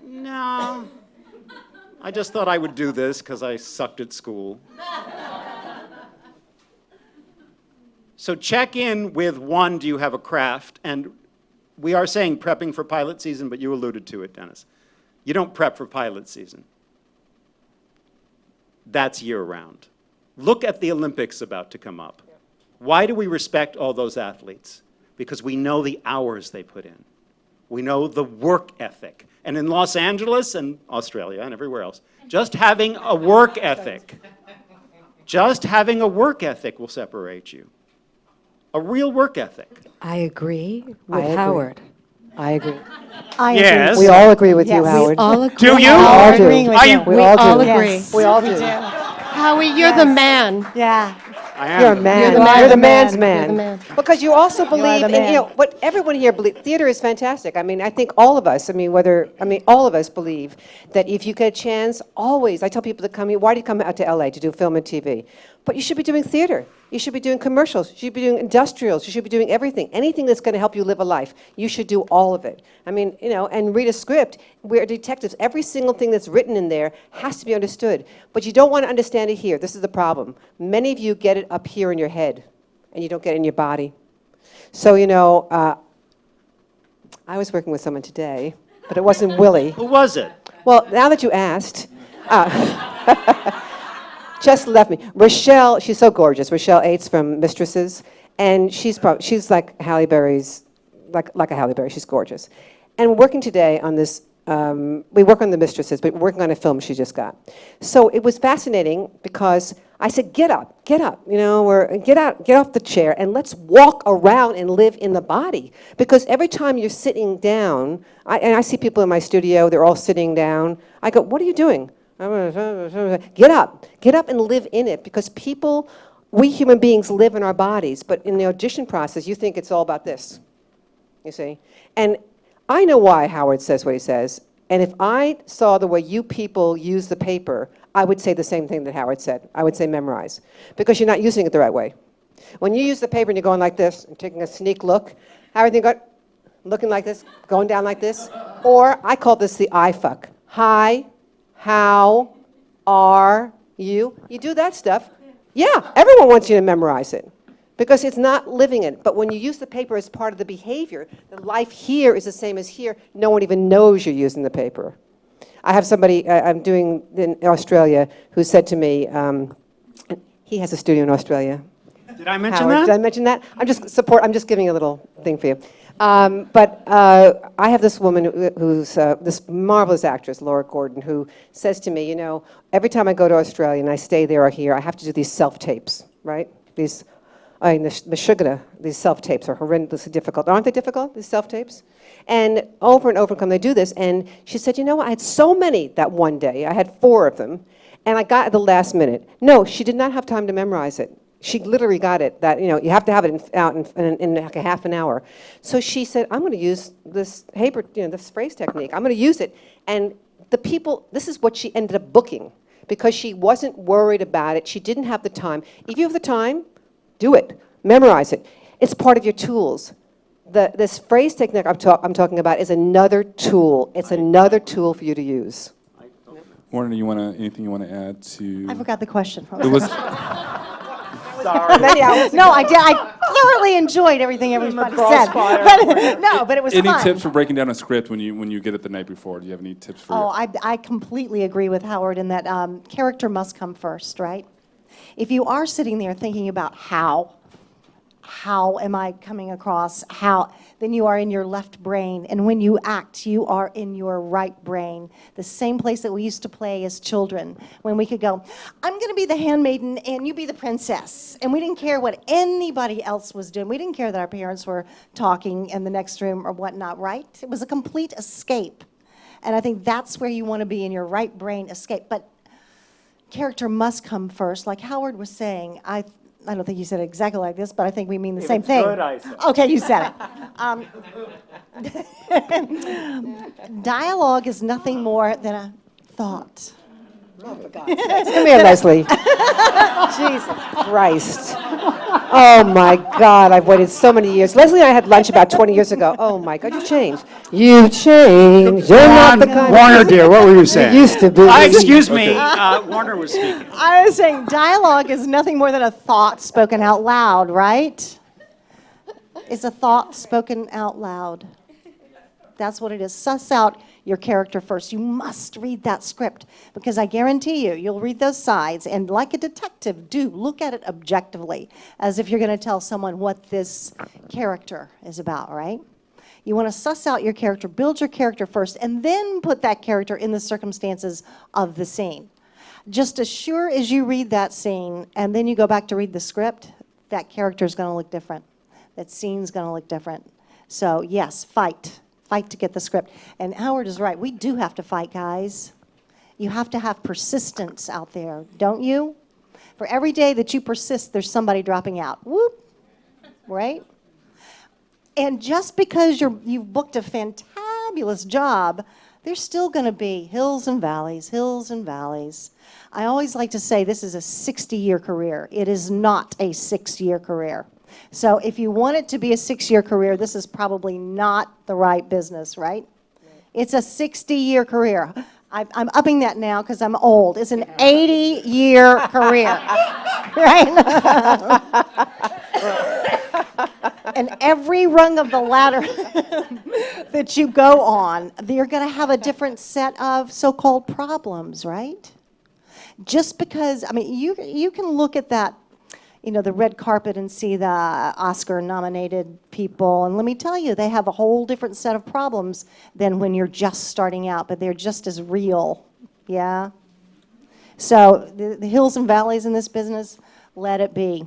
No. I just thought I would do this because I sucked at school. So check in with one, do you have a craft? And we are saying prepping for pilot season, but you alluded to it, Dennis. You don't prep for pilot season. That's year-round. Look at the Olympics about to come up. Why do we respect all those athletes? Because we know the hours they put in. We know the work ethic. And in Los Angeles and Australia and everywhere else, just having a work ethic, will separate you. A real work ethic. I agree with Howard. I agree. Yes. We all agree with you, Yes. Howard. We all agree. Do you? We all do. agreeing with you. We We all all do. agree. Yes. We all do. Howie, you're the man. Yeah. I am. You're a man. You're the man. You're the man's You're man. the man. Because you also believe, the and man. what everyone here believes, theater is fantastic. I mean, I think all of us, all of us believe that if you get a chance, always, I tell people to come here, why do you come out to LA to do film and TV? But you should be doing theater. You should be doing commercials. You should be doing industrials. You should be doing everything. Anything that's going to help you live a life. You should do all of it. I mean, and read a script. We're detectives. Every single thing that's written in there has to be understood. But you don't want to understand it here. This is the problem. Many of you get it up here in your head, and you don't get it in your body. So, I was working with someone today, but it wasn't Willie. Who was it? Well, now that you asked, just left me. Rochelle, she's so gorgeous. Rochelle Aites from Mistresses, and she's like Halle Berry's, like a Halle Berry. She's gorgeous. And we're working today on this. We work on the Mistresses, but we're working on a film she just got. So it was fascinating because I said, get up, get off the chair, and let's walk around and live in the body. Because every time you're sitting down, and I see people in my studio, they're all sitting down. I go, what are you doing? Get up and live in it, because we human beings live in our bodies, but in the audition process, you think it's all about this, you see? And I know why Howard says what he says, and if I saw the way you people use the paper, I would say the same thing that Howard said. I would say memorize, because you're not using it the right way. When you use the paper and you're going like this, and taking a sneak look, Howard, you go, looking like this, going down like this, or I call this the I fuck. Hi. How are you? You do that stuff. Yeah, everyone wants you to memorize it because it's not living it. But when you use the paper as part of the behavior, the life here is the same as here. No one even knows you're using the paper. I have somebody I'm doing in Australia who said to me, he has a studio in Australia. Did I mention Howard, that? did I mention that? I'm just giving a little thing for you. But I have this woman who's this marvelous actress, Laura Gordon, who says to me, every time I go to Australia and I stay there or here, I have to do these self-tapes, right? The sugar, these self-tapes are horrendously difficult. Aren't they difficult, these self-tapes? And over come they do this. And she said, I had so many that one day. I had 4 of them. And I got at the last minute. No, she did not have time to memorize it. She literally got it that, you have to have it out in like a half an hour. So she said, I'm going to use this Haber, this phrase technique. I'm going to use it. And the people, this is what she ended up booking because she wasn't worried about it. She didn't have the time. If you have the time, do it. Memorize it. It's part of your tools. This phrase technique I'm talking about is another tool. It's another tool for you to use. Warner, anything you want to add to? I forgot the question. It was. Sorry. No, I did. I thoroughly enjoyed everything everybody said. But it was Any fun. tips for breaking down a script when you get it the night before? Do you have any tips for? I completely agree with Howard in that character must come first, right? If you are sitting there thinking about how am I coming across, then you are in your left brain. And when you act, you are in your right brain. The same place that we used to play as children, when we could go, I'm going to be the handmaiden and you be the princess. And we didn't care what anybody else was doing. We didn't care that our parents were talking in the next room or whatnot, right? It was a complete escape. And I think that's where you want to be, in your right brain escape. But character must come first. Like Howard was saying, I don't think you said it exactly like this, but I think we mean the same thing. Good, I said. Okay, you said it. Dialogue is nothing more than a thought. Oh, for God's sakes. Come here, Lesley. Jesus Christ. Oh my God, I've waited so many years. Leslie and I had lunch about 20 years ago. Oh my God, you changed. You changed. You're not the kind Warner, of dear, what were you saying? you used to be. Excuse me, Warner was speaking. I was saying dialogue is nothing more than a thought spoken out loud, right? It's a thought spoken out loud. That's what it is. Suss out your character first. You must read that script because I guarantee you, you'll read those sides and like a detective, do look at it objectively as if you're going to tell someone what this character is about, right? You want to suss out your character, build your character first, and then put that character in the circumstances of the scene. Just as sure as you read that scene and then you go back to read the script, that character is going to look different. That scene's going to look different. So yes, fight. Fight to get the script. And Howard is right. We do have to fight, guys. You have to have persistence out there, don't you? For every day that you persist, there's somebody dropping out. Whoop. Right? And just because you've booked a fantabulous job, there's still going to be hills and valleys, hills and valleys. I always like to say this is a 60-year career. It is not a 6-year career. So if you want it to be a 6-year career, this is probably not the right business, right? It's a 60-year career. I'm upping that now because I'm old. It's an 80-year career, right? And every rung of the ladder that you go on, you're going to have a different set of so-called problems, right? Just because, I mean, you can look at that, you know, the red carpet and see the Oscar-nominated people. And let me tell you, they have a whole different set of problems than when you're just starting out, but they're just as real, yeah? So the hills and valleys in this business, let it be.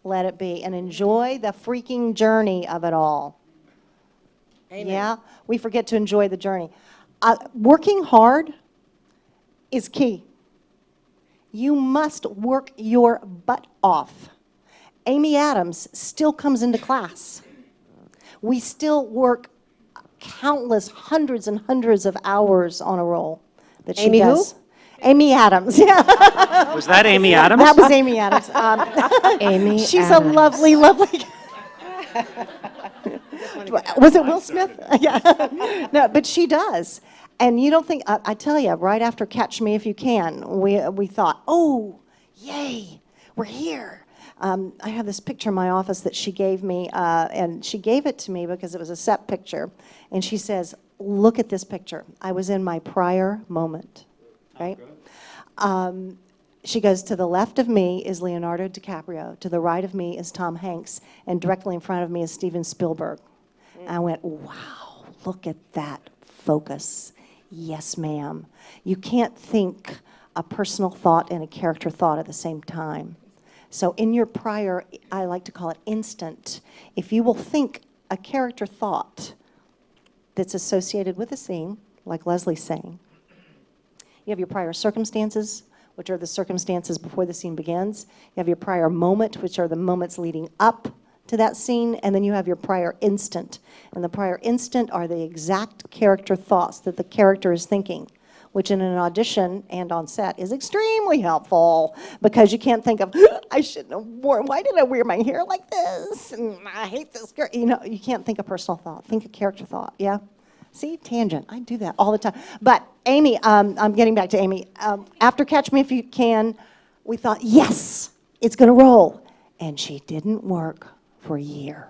Let it be. And enjoy the freaking journey of it all. Amen. Yeah? We forget to enjoy the journey. Working hard is key. You must work your butt off. Amy Adams still comes into class. We still work countless hundreds and hundreds of hours on a role that she Amy does. Who? Amy Adams, yeah. Was that Amy Adams? That was Amy Adams. Amy She's Adams. a lovely, lovely. Was it Will Smith? Yeah. No, but she does. And you don't think, I tell you, right after Catch Me If You Can, we thought, oh, yay, we're here. I have this picture in my office that she gave me, and she gave it to me because it was a set picture. And she says, look at this picture. I was in my prior moment, right? She goes, to the left of me is Leonardo DiCaprio, to the right of me is Tom Hanks, and directly in front of me is Steven Spielberg. And I went, wow, look at that focus. Yes, ma'am. You can't think a personal thought and a character thought at the same time. So in your prior, I like to call it instant, if you will think a character thought that's associated with a scene, like Leslie's saying, you have your prior circumstances, which are the circumstances before the scene begins. You have your prior moment, which are the moments leading up to that scene, and then you have your prior instant. And the prior instant are the exact character thoughts that the character is thinking, which in an audition and on set is extremely helpful because you can't think of, I shouldn't have worn, why did I wear my hair like this? And I hate this girl. You know, you can't think a personal thought. Think a character thought, yeah? See, tangent, I do that all the time. But Amy, I'm getting back to Amy. After Catch Me If You Can, we thought, yes, it's gonna roll. And she didn't work for a year.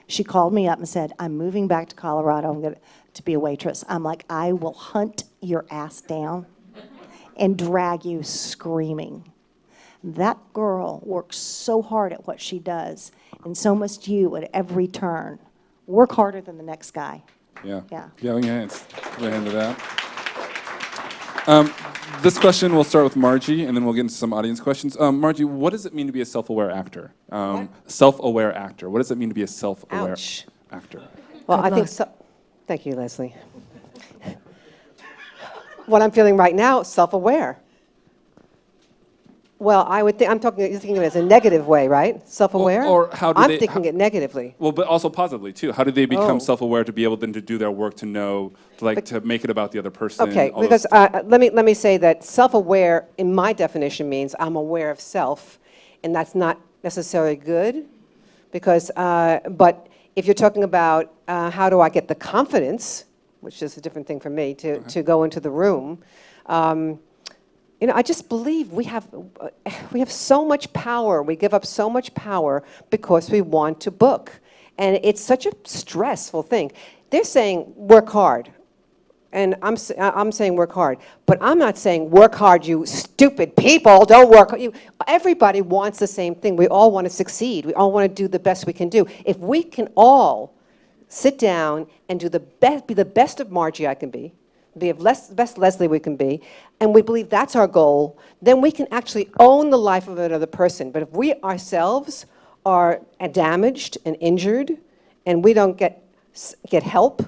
She called me up and said, I'm moving back to Colorado. I'm going to be a waitress. I'm like, I will hunt your ass down and drag you screaming. That girl works so hard at what she does, and so must you at every turn. Work harder than the next guy. Yeah. Yeah. Yeah, it's right into that. This question, we'll start with Margie, and then we'll get into some audience questions. Margie, what does it mean to be a self-aware actor? Self-aware actor. What does it mean to be a self-aware actor? Well, I think so. Thank you, Lesley. What I'm feeling right now, self-aware. Well, I would think, you're thinking of it as a negative way, right? Self-aware? Or how do I'm they... thinking it negatively. Well, but also positively, too. How do they become self-aware to be able then to do their work, to know, to make it about the other person? Okay, because let me say that self-aware, in my definition, means I'm aware of self, and that's not necessarily good, because, but if you're talking about how do I get the confidence, which is a different thing for me, to go into the room, you know, I just believe we have so much power. We give up so much power because we want to book. And it's such a stressful thing. They're saying work hard. And I'm saying work hard. But I'm not saying work hard, you stupid people, don't work. Everybody wants the same thing. We all want to succeed. We all want to do the best we can do. If we can all sit down and do be the best of Margie I can be the best Lesley we can be, and we believe that's our goal, then we can actually own the life of another person. But if we ourselves are damaged and injured, and we don't get help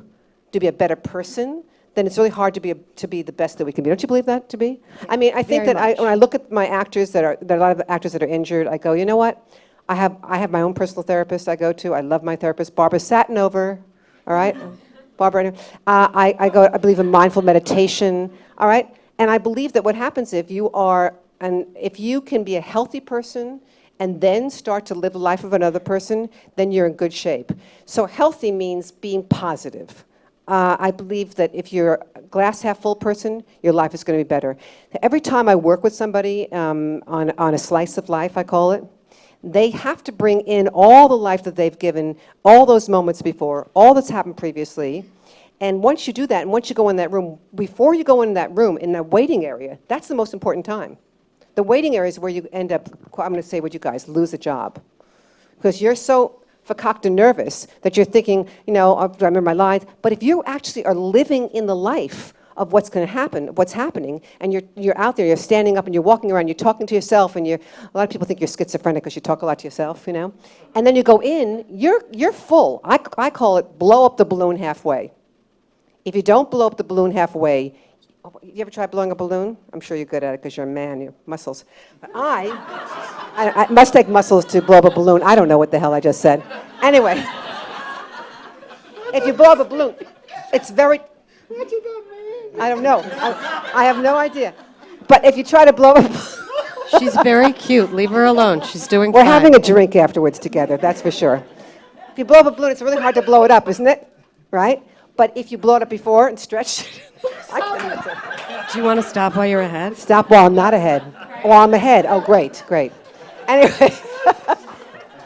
to be a better person, then it's really hard to be the best that we can be. Don't you believe that to be? I mean, I think Very that when I look at my actors there are a lot of actors that are injured, I go, you know what? I have my own personal therapist I go to. I love my therapist, Barbara Satinover, all right? Barbara, I believe in mindful meditation, all right? And I believe that what happens if you can be a healthy person and then start to live the life of another person, then you're in good shape. So healthy means being positive. I believe that if you're a glass half full person, your life is going to be better. Every time I work with somebody on a slice of life, I call it, they have to bring in all the life that they've given, all those moments before, all that's happened previously. And once you do that, and once you go in that room, before you go in that room, in the waiting area, that's the most important time. The waiting area is where you end up, I'm going to say with you guys, lose a job. Because you're so fakakta nervous that you're thinking, you know, do I remember my lines? But if you actually are living in the life of what's going to happen, what's happening, and you're out there, you're standing up and you're walking around, you're talking to yourself, and a lot of people think you're schizophrenic because you talk a lot to yourself, you know? And then you go in, you're full. I call it blow up the balloon halfway. If you don't blow up the balloon halfway, you ever try blowing a balloon? I'm sure you're good at it because you're a man, your muscles. But I must take muscles to blow up a balloon. I don't know what the hell I just said. Anyway, if you blow up a balloon, it's very, I don't know. I have no idea. But if you try to blow up a balloon. She's very cute. Leave her alone. She's doing We're fine. having a drink afterwards together, that's for sure. If you blow up a balloon, it's really hard to blow it up, isn't it? Right? But if you blow it up before and stretch it, I can't even. Do you want to stop while you're ahead? Stop while I'm not ahead. Oh, I'm ahead. Oh, great. Anyway,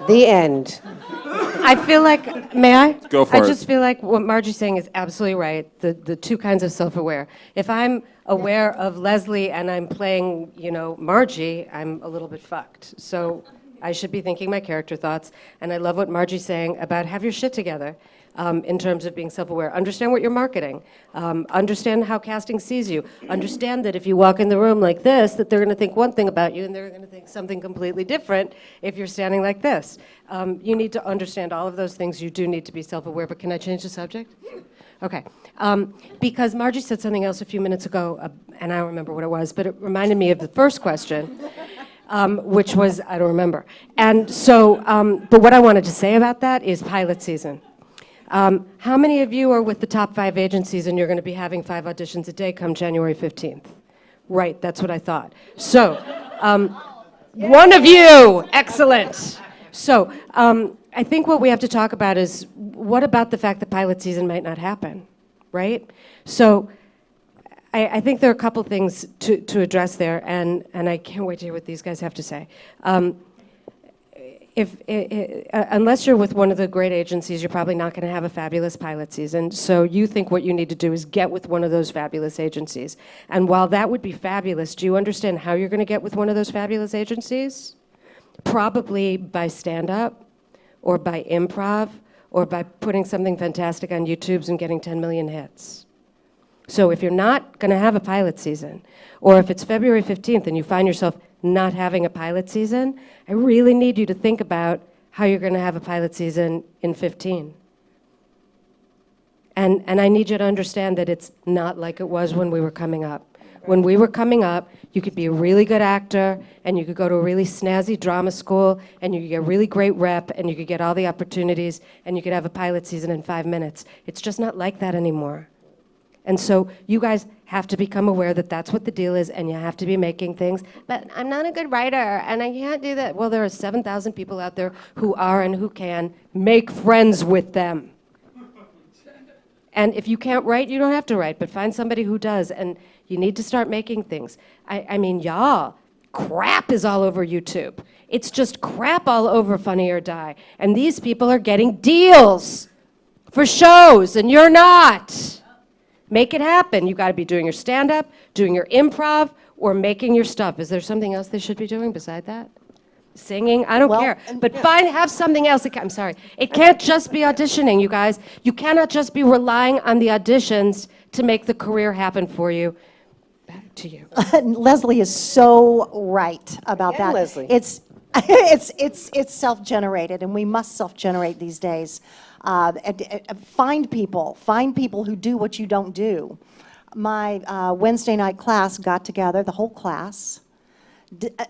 the end. I feel like, may I? Go for it. I just feel like what Margie's saying is absolutely right. The two kinds of self-aware. If I'm aware of Lesley and I'm playing, you know, Margie, I'm a little bit fucked. So I should be thinking my character thoughts. And I love what Margie's saying about have your shit together. In terms of being self-aware. Understand what you're marketing. Understand how casting sees you. Understand that if you walk in the room like this, that they're going to think one thing about you and they're going to think something completely different if you're standing like this. You need to understand all of those things. You do need to be self-aware, but can I change the subject? Okay. Because Margie said something else a few minutes ago, and I don't remember what it was, but it reminded me of the first question, which was, I don't remember. And so, but what I wanted to say about that is pilot season. How many of you are with the top 5 agencies and you're going to be having 5 auditions a day come January 15th? Right, that's what I thought. So, one of you, excellent. So, I think what we have to talk about is what about the fact that pilot season might not happen, right? So, I think there are a couple things to address there, and I can't wait to hear what these guys have to say. Unless you're with one of the great agencies, you're probably not going to have a fabulous pilot season. So you think what you need to do is get with one of those fabulous agencies. And while that would be fabulous, do you understand how you're going to get with one of those fabulous agencies? Probably by stand-up, or by improv, or by putting something fantastic on YouTube and getting 10 million hits. So if you're not going to have a pilot season, or if it's February 15th and you find yourself not having a pilot season, I really need you to think about how you're going to have a pilot season in 15. And I need you to understand that it's not like it was when we were coming up. When we were coming up, you could be a really good actor, and you could go to a really snazzy drama school, and you could get a really great rep, and you could get all the opportunities, and you could have a pilot season in 5 minutes. It's just not like that anymore. And so you guys have to become aware that that's what the deal is, and you have to be making things. But I'm not a good writer, and I can't do that. Well, there are 7,000 people out there who are and who can. Make friends with them. And if you can't write, you don't have to write, but find somebody who does, and you need to start making things. I mean, y'all, crap is all over YouTube. It's just crap all over Funny or Die. And these people are getting deals for shows, and you're not. Make it happen. You got to be doing your stand-up, doing your improv, or making your stuff. Is there something else they should be doing beside that? Singing? I don't care. But have something else. I'm sorry. It can't just be auditioning, you guys. You cannot just be relying on the auditions to make the career happen for you. Back to you. Lesley is so right about that. Lesley. It's self-generated, and we must self-generate these days. Find people who do what you don't do. My Wednesday night class got together, the whole class,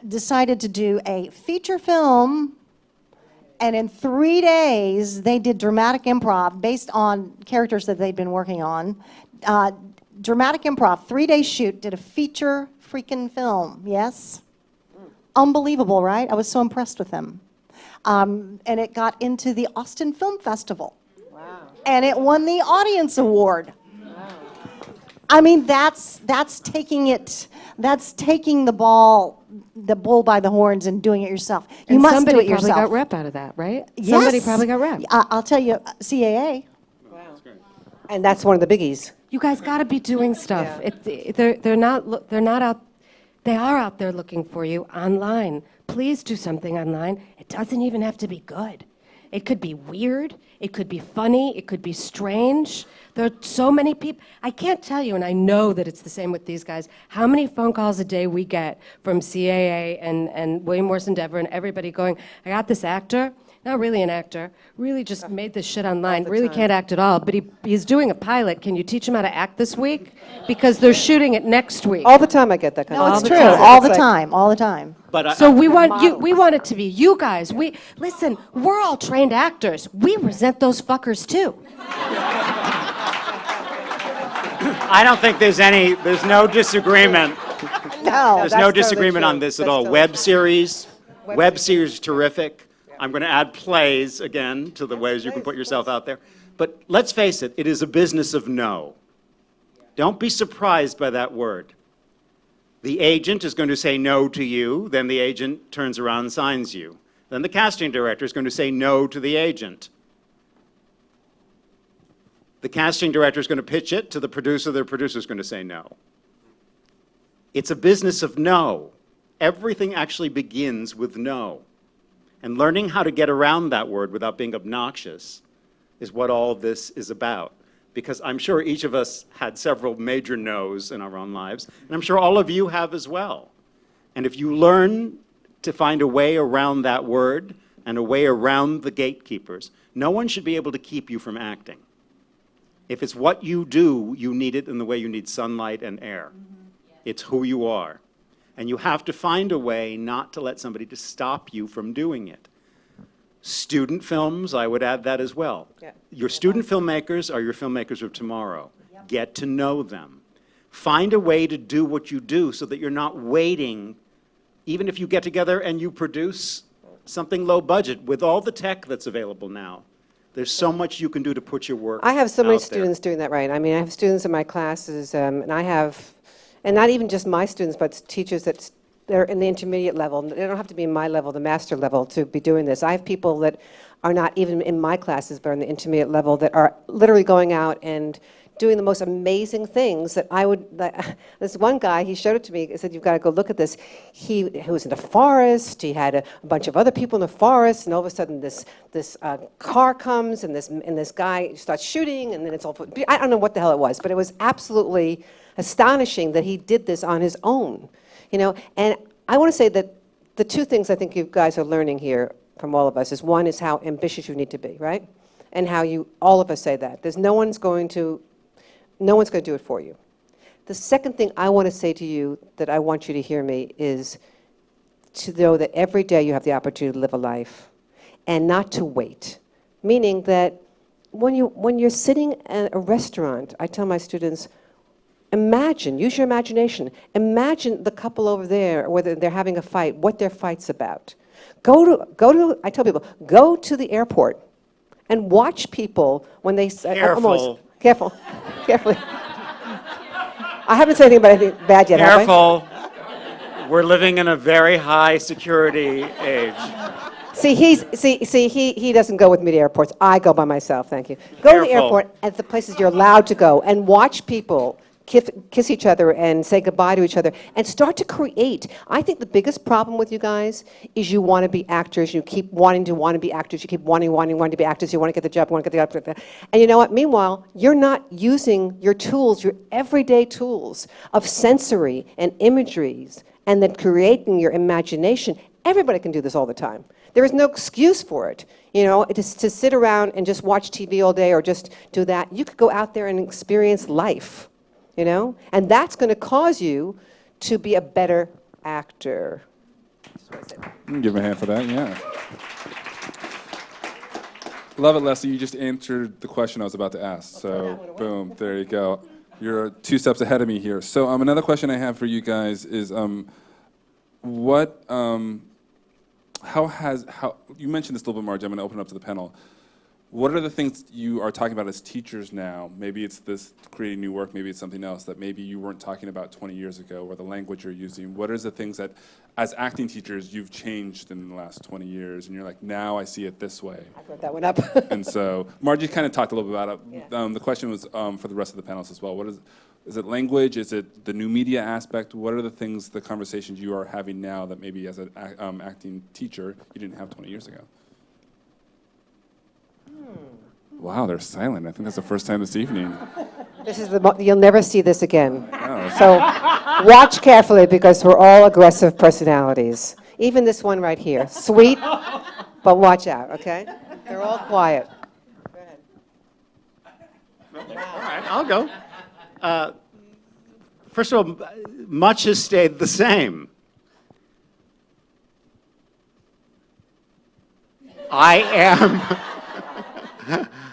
decided to do a feature film, and in 3 days they did dramatic improv based on characters that they'd been working on. Dramatic improv, 3-day shoot, did a feature freaking film, yes? Unbelievable, right? I was so impressed with them. And it got into the Austin Film Festival. Wow. And it won the Audience Award. Wow. I mean, that's taking the bull by the horns and doing it yourself. You And must do somebody it yourself. probably got rep out of that, right? Yes. Somebody probably got rep. I'll tell you, CAA. Wow. And that's one of the biggies. You guys got to be doing stuff. Yeah. They're not out. They are out there looking for you online. Please do something online. It doesn't even have to be good. It could be weird. It could be funny. It could be strange. There are so many people. I can't tell you, and I know that it's the same with these guys, how many phone calls a day we get from CAA and William Morrison Dever and everybody going, I got this actor. Not really an actor, really just made this shit online, really can't act at all, but he's doing a pilot. Can you teach him how to act this week? Because they're shooting it next week. All the time I get that kind of No, it's all the true. time. All It's the like- time. All the time. But So we want it to be you guys. Listen, we're all trained actors. We resent those fuckers too. I don't think there's no disagreement. No. There's no disagreement on this at all. Web series terrific. I'm going to add plays again to the ways you can put yourself out there. But let's face it, it is a business of no. Don't be surprised by that word. The agent is going to say no to you, then the agent turns around and signs you. Then the casting director is going to say no to the agent. The casting director is going to pitch it to the producer is going to say no. It's a business of no. Everything actually begins with no. And learning how to get around that word without being obnoxious is what all of this is about. Because I'm sure each of us had several major no's in our own lives, and I'm sure all of you have as well. And if you learn to find a way around that word and a way around the gatekeepers, no one should be able to keep you from acting. If it's what you do, you need it in the way you need sunlight and air. It's who you are. And you have to find a way not to let somebody to stop you from doing it. Student films, I would add that as well. Yeah. Your student filmmakers are your filmmakers of tomorrow. Get to know them. Find a way to do what you do so that you're not waiting, even if you get together and you produce something low budget. With all the tech that's available now, there's so much you can do to put your work I have so many out there. students doing that, right? I mean, I have students in my classes, and I have, and not even just my students, but teachers they're in the intermediate level. They don't have to be in my level, the master level, to be doing this. I have people that are not even in my classes, but are in the intermediate level, that are literally going out and doing the most amazing things that I would, this one guy, he showed it to me, he said, you've got to go look at this. He was in the forest, he had a bunch of other people in the forest, and all of a sudden this car comes, and this guy starts shooting, and then it's all, I don't know what the hell it was, but it was absolutely astonishing that he did this on his own. And I want to say that the two things I think you guys are learning here from all of us is, one is how ambitious you need to be, right? And how all of us say that. No one's going to do it for you. The second thing I want to say to you that I want you to hear me is to know that every day you have the opportunity to live a life and not to wait. Meaning that when you're sitting at a restaurant, I tell my students, Imagine, use your imagination. Imagine the couple over there, whether they're having a fight, what their fight's about. I tell people, go to the airport and watch people when they say, Careful. Careful, carefully. I haven't said anything about anything bad yet, have I? Careful. We're living in a very high security age. See, he doesn't go with me to airports. I go by myself, thank you. Go to the Careful. airport at the places you're allowed to go and watch people kiss each other and say goodbye to each other and start to create. I think the biggest problem with you guys is you want to be actors. You keep wanting to be actors. You keep wanting to be actors. You want to get the job. You want to get the job. And you know what? Meanwhile, you're not using your tools, your everyday tools of sensory and imageries and then creating your imagination. Everybody can do this all the time. There is no excuse for it. You know, to sit around and just watch TV all day or just do that. You could go out there and experience life. You know, and that's going to cause you to be a better actor. Give him a hand for that, yeah. Love it, Lesley. You just answered the question I was about to ask. So, boom, there you go. You're 2 steps ahead of me here. So, another question I have for you guys is, what, how you mentioned this a little bit, Margie. I'm going to open it up to the panel. What are the things you are talking about as teachers now? Maybe it's this creating new work, maybe it's something else that maybe you weren't talking about 20 years ago, or the language you're using. What are the things that, as acting teachers, you've changed in the last 20 years, and you're like, now I see it this way? I brought that one up. And so, Margie kind of talked a little bit about it. Yeah. The question was for the rest of the panelists as well. What is it language? Is it the new media aspect? What are the things, the conversations you are having now that maybe as an acting teacher you didn't have 20 years ago? Wow, they're silent. I think that's the first time this evening. This is you'll never see this again. Oh. So watch carefully because we're all aggressive personalities. Even this one right here. Sweet, but watch out, okay? They're all quiet. Go ahead. All right, I'll go. First of all, much has stayed the same.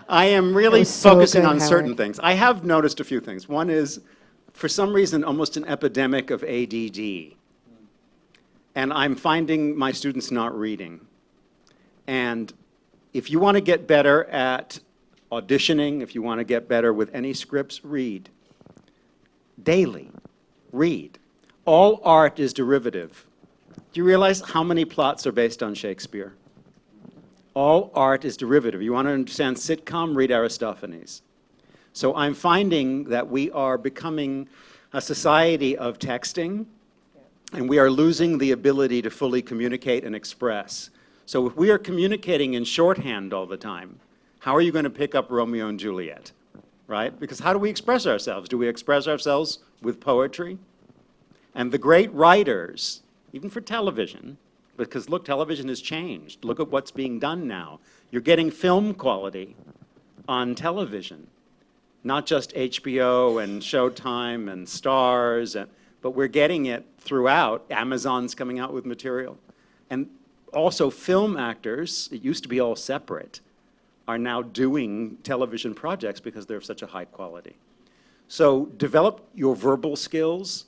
I am really focusing on certain things. I have noticed a few things. One is, for some reason, almost an epidemic of ADD. And I'm finding my students not reading. And if you want to get better at auditioning, if you want to get better with any scripts, read. Daily. Read. All art is derivative. Do you realize how many plots are based on Shakespeare? All art is derivative. You want to understand sitcom, read Aristophanes. So I'm finding that we are becoming a society of texting, and we are losing the ability to fully communicate and express. So if we are communicating in shorthand all the time, how are you going to pick up Romeo and Juliet, right? Because how do we express ourselves? Do we express ourselves with poetry? And the great writers, even for television, because look, television has changed. Look at what's being done now. You're getting film quality on television, not just HBO and Showtime and Stars, but we're getting it throughout. Amazon's coming out with material. And also film actors, it used to be all separate, are now doing television projects because they're of such a high quality. So develop your verbal skills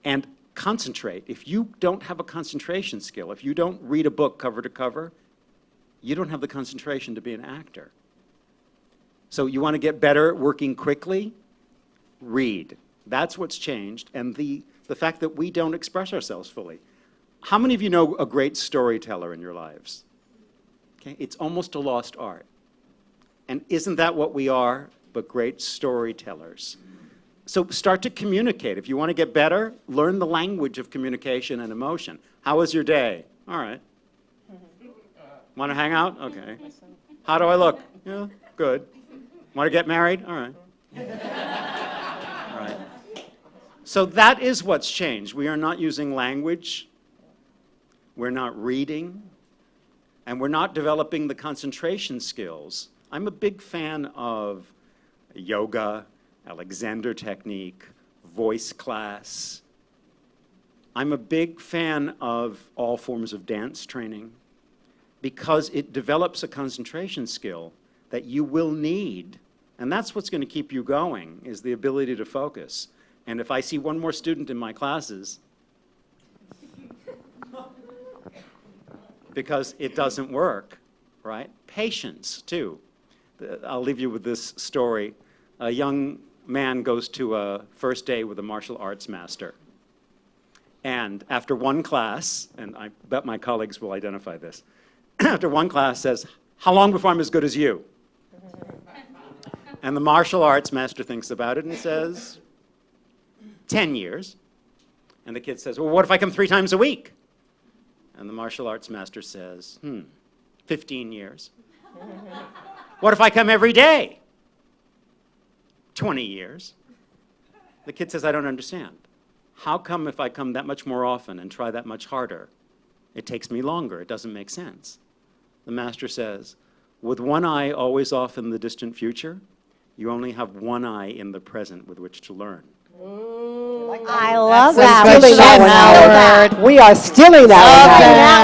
and concentrate. If you don't have a concentration skill, if you don't read a book cover to cover, you don't have the concentration to be an actor. So you want to get better at working quickly? Read. That's what's changed. And the fact that we don't express ourselves fully. How many of you know a great storyteller in your lives? Okay, it's almost a lost art. And isn't that what we are, but great storytellers? So start to communicate. If you want to get better, learn the language of communication and emotion. How was your day? All right. Want to hang out? Okay. How do I look? Yeah, good. Want to get married? All right. All right. So that is what's changed. We are not using language. We're not reading. And we're not developing the concentration skills. I'm a big fan of yoga, Alexander technique, voice class. I'm a big fan of all forms of dance training because it develops a concentration skill that you will need And that's what's going to keep you going, is the ability to focus. And if I see one more student in my classes, because it doesn't work, right? Patience, too. I'll leave you with this story. A young man goes to a first day with a martial arts master. And after one class, and I bet my colleagues will identify this, after one class says, "How long before I'm as good as you?" And the martial arts master thinks about it and says, 10 years. And the kid says, "Well, what if I come 3 times a week?" And the martial arts master says, 15 years. "What if I come every day?" 20 years. The kid says, "I don't understand. How come if I come that much more often and try that much harder, it takes me longer? It doesn't make sense." The master says, "With one eye always off in the distant future, you only have one eye in the present with which to learn." I love We're that. stealing that one, Howard. We are stealing that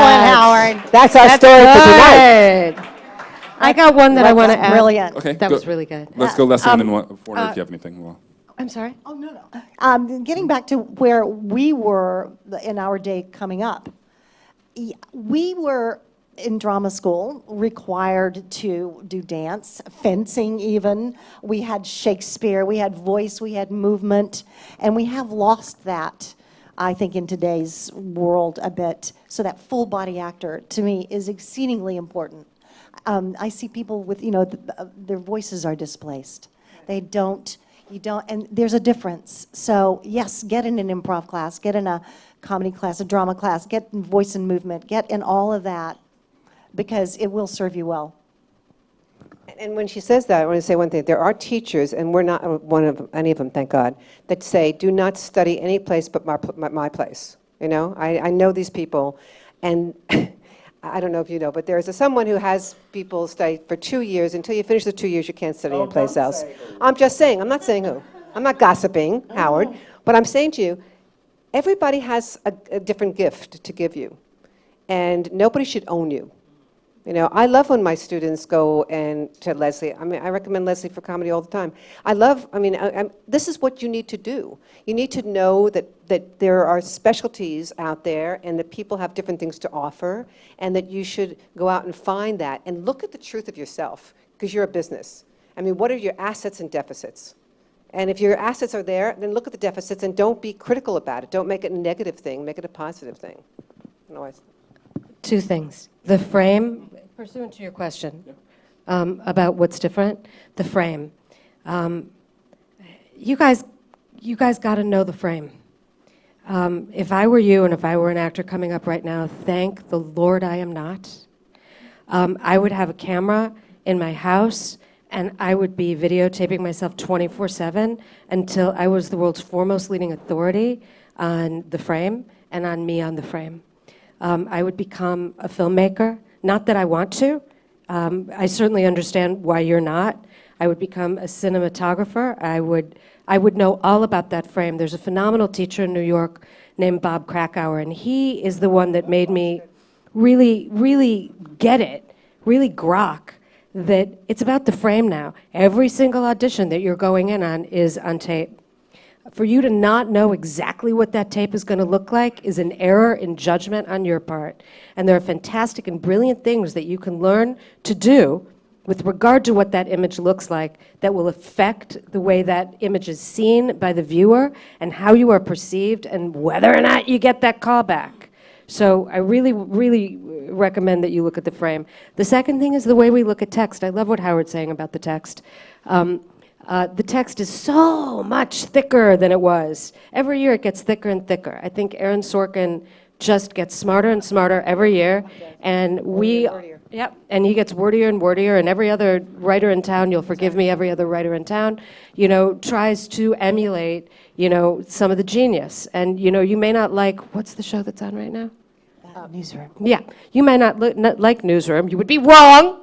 one, Howard. That's our story for tonight. I got one that I want to That's add. brilliant. Okay, That go- was really good. Let's go, Leslie, and then Warner, if you have anything. Well, I'm sorry? Oh, no. Getting back to where we were in our day coming up, we were in drama school required to do dance, fencing even. We had Shakespeare, we had voice, we had movement, and we have lost that, I think, in today's world a bit. So that full body actor, to me, is exceedingly important. I see people with, their voices are displaced. You don't, and there's a difference. So yes, get in an improv class, get in a comedy class, a drama class, get in voice and movement, get in all of that, because it will serve you well. And when she says that, I want to say one thing. There are teachers, and we're not any of them, thank God, that say, do not study any place but my place. I know these people, and I don't know if you know, but there's someone who has people study for 2 years. Until you finish the 2 years, you can't study anyplace else. I'm just saying. I'm not saying who. I'm not gossiping, Howard. But I'm saying to you, everybody has a different gift to give you, and nobody should own you. I love when my students go to Lesley. I recommend Lesley for comedy all the time. This is what you need to do. You need to know that there are specialties out there and that people have different things to offer, and that you should go out and find that and look at the truth of yourself, because you're a business. What are your assets and deficits? And if your assets are there, then look at the deficits and don't be critical about it. Don't make it a negative thing. Make it a positive thing. Otherwise. 2 things. The frame, pursuant to your question about what's different, the frame. You guys got to know the frame. If I were you and if I were an actor coming up right now, thank the Lord I am not. I would have a camera in my house and I would be videotaping myself 24/7 until I was the world's foremost leading authority on the frame and on me on the frame. I would become a filmmaker. Not that I want to. I certainly understand why you're not. I would become a cinematographer. I would know all about that frame. There's a phenomenal teacher in New York named Bob Krakauer, and he is the one that made me really, really get it, really grok that it's about the frame now. Every single audition that you're going in on is on tape. For you to not know exactly what that tape is going to look like is an error in judgment on your part. And there are fantastic and brilliant things that you can learn to do with regard to what that image looks like that will affect the way that image is seen by the viewer and how you are perceived and whether or not you get that call back. So I really, really recommend that you look at the frame. The second thing is the way we look at text. I love what Howard's saying about the text. The text is so much thicker than it was. Every year it gets thicker and thicker. I think Aaron Sorkin just gets smarter and smarter every year, and and he gets wordier and wordier, and every other writer in town, you'll forgive me, every other writer in town, tries to emulate, some of the genius. And, you may not like, what's the show that's on right now? Newsroom. Yeah, you might not like Newsroom. You would be wrong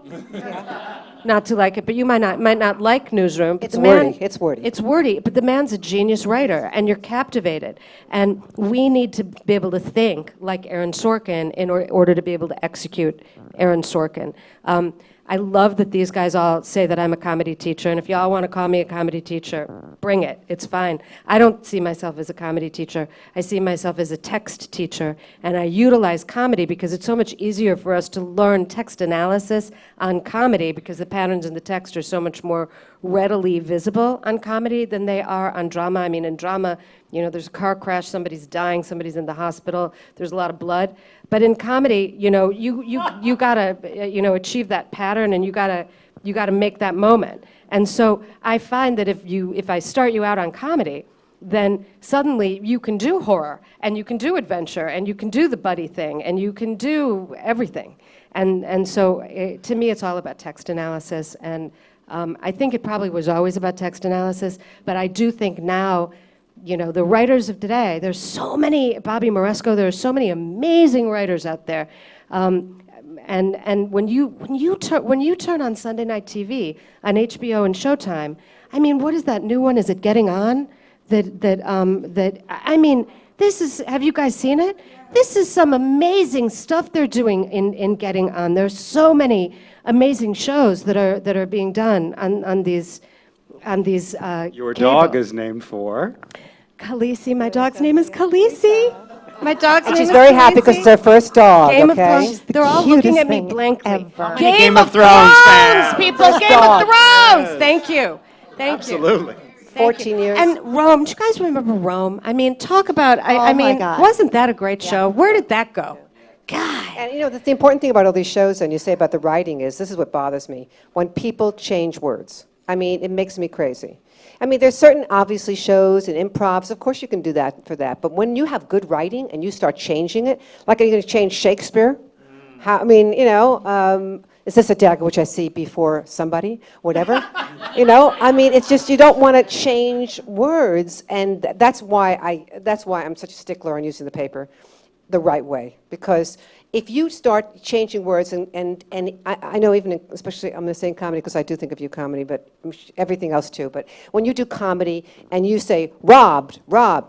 not to like it, but you might not like Newsroom. It's wordy. It's wordy. It's wordy, but the man's a genius writer, and you're captivated. And we need to be able to think like Aaron Sorkin in order to be able to execute Aaron Sorkin. I love that these guys all say that I'm a comedy teacher, and if y'all want to call me a comedy teacher, bring it. It's fine. I don't see myself as a comedy teacher. I see myself as a text teacher, and I utilize comedy because it's so much easier for us to learn text analysis on comedy because the patterns in the text are so much more readily visible on comedy than they are on drama. I mean, in drama, you know, there's a car crash, somebody's dying, somebody's in the hospital, there's a lot of blood. But in comedy, you know, you gotta, you know, achieve that pattern, and you gotta make that moment. And so I find that if I start you out on comedy, then suddenly you can do horror, and you can do adventure, and you can do the buddy thing, and you can do everything. And so to me, it's all about text analysis. And I think it probably was always about text analysis, but I do think now, you know, the writers of today, there's so many, Bobby Moresco, there are so many amazing writers out there. And when you turn on Sunday night TV on HBO and Showtime, I mean, what is that new one? Is it Getting On? I mean, this is, have you guys seen it? This is some amazing stuff they're doing in Getting On. There's so many amazing shows that are being done on these Your cable. dog is named for? Khaleesi. My dog's name is Khaleesi. My dog's name is She's very happy Khaleesi. because it's her first dog, Game of okay? Thrones. They're all looking at me thing blankly. ever. Game of Thrones fans? people. First Game dog. of Thrones. Thank you. Thank you. Absolutely. 14 years. And Rome. Do you guys remember Rome? I mean, talk about. I Oh, my mean, God. wasn't that a great show? Where did that go? God. And you know, the important thing about all these shows, and you say about the writing, is this is what bothers me. When people change words. I mean, it makes me crazy. I mean, there's certain, obviously, shows and improvs. Of course you can do that for that. But when you have good writing and you start changing it, like are you going to change Shakespeare? How, I mean, you know, is this a dagger which I see before somebody? Whatever. You know, I mean, it's just you don't want to change words. And that's why I'm such a stickler on using the paper the right way. Because if you start changing words, and I know even, especially, I'm going to say in comedy because I do think of you comedy, but everything else too, but when you do comedy and you say, robbed,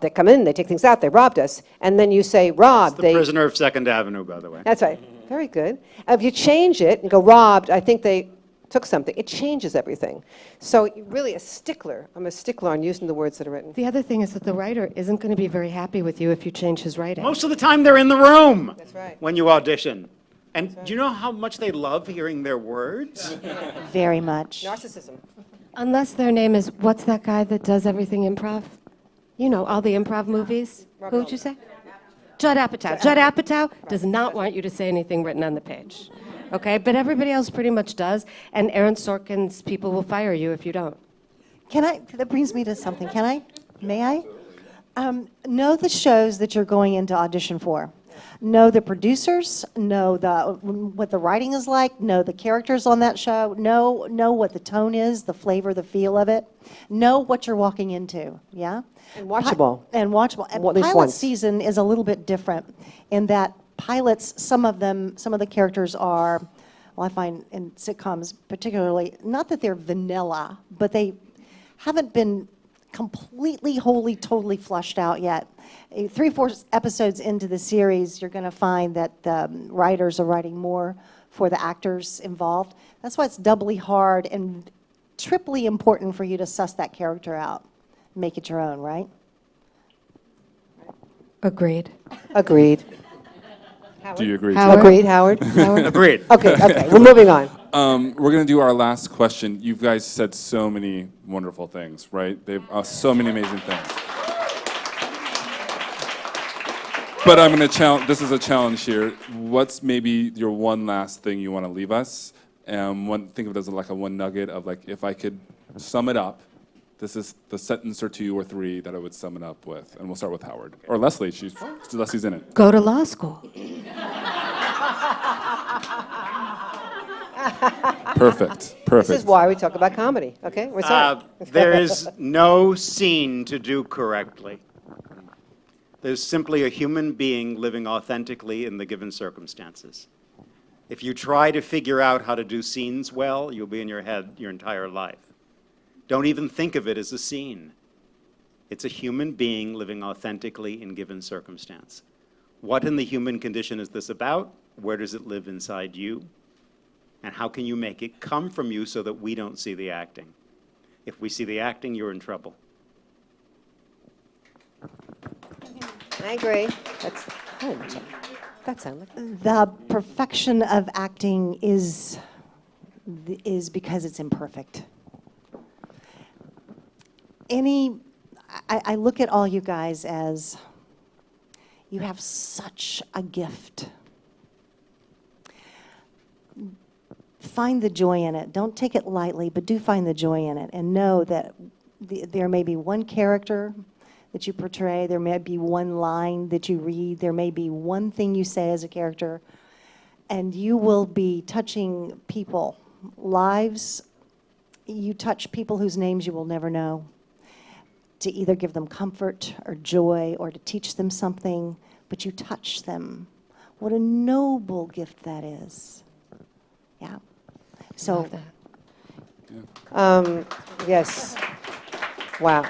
they come in, they take things out, they robbed us, and then you say, robbed, The Prisoner of Second Avenue, by the way. That's right, very good. If you change it and go, robbed, I think they took something, it changes everything. So really I'm a stickler on using the words that are written. The other thing is that the writer isn't going to be very happy with you if you change his writing. Most of the time they're in the room. That's right. When you audition. And do you know how much they love hearing their words? Very much. Narcissism. Unless their name is, what's that guy that does everything improv? You know, all the improv movies. Who would you say? Judd Apatow. Judd Apatow does not want you to say anything written on the page. Okay, but everybody else pretty much does. And Aaron Sorkin's people will fire you if you don't. That brings me to something. Can I? May I? Know the shows that you're going into audition for. Know the producers, know what the writing is like, know the characters on that show, know what the tone is, the flavor, the feel of it. Know what you're walking into, yeah? And watchable. And watchable. And Well, at least pilot once. season is a little bit different in that pilots, some of the characters are, well, I find in sitcoms particularly, not that they're vanilla, but they haven't been completely, wholly, totally flushed out yet. 3-4 episodes into the series, you're going to find that the writers are writing more for the actors involved. That's why it's doubly hard and triply important for you to suss that character out, make it your own, right? Agreed. Agreed. Do you agree? Howard? Agreed, Howard? Howard? Agreed. Okay, we're moving on. We're going to do our last question. You guys said so many wonderful things, right? They've so many amazing things. But I'm going to challenge, this is a challenge here. What's maybe your one last thing you want to leave us? Think of it as like a one nugget of like, if I could sum it up, this is the sentence or two or three that I would sum it up with. And we'll start with Howard. Or Lesley, Lesley's in it. Go to law school. Perfect. This is why we talk about comedy, okay? We're sorry. There is no scene to do correctly. There's simply a human being living authentically in the given circumstances. If you try to figure out how to do scenes well, you'll be in your head your entire life. Don't even think of it as a scene. It's a human being living authentically in given circumstance. What in the human condition is this about? Where does it live inside you? And how can you make it come from you so that we don't see the acting? If we see the acting, you're in trouble. I agree. That sounds like The perfection of acting is because it's imperfect. I look at all you guys as you have such a gift. Find the joy in it. Don't take it lightly, but do find the joy in it, and know that there may be one character that you portray, there may be one line that you read, there may be one thing you say as a character, and you will be touching people, lives. You touch people whose names you will never know, to either give them comfort or joy or to teach them something, but you touch them. What a noble gift that is. Yeah. So, yes. Wow.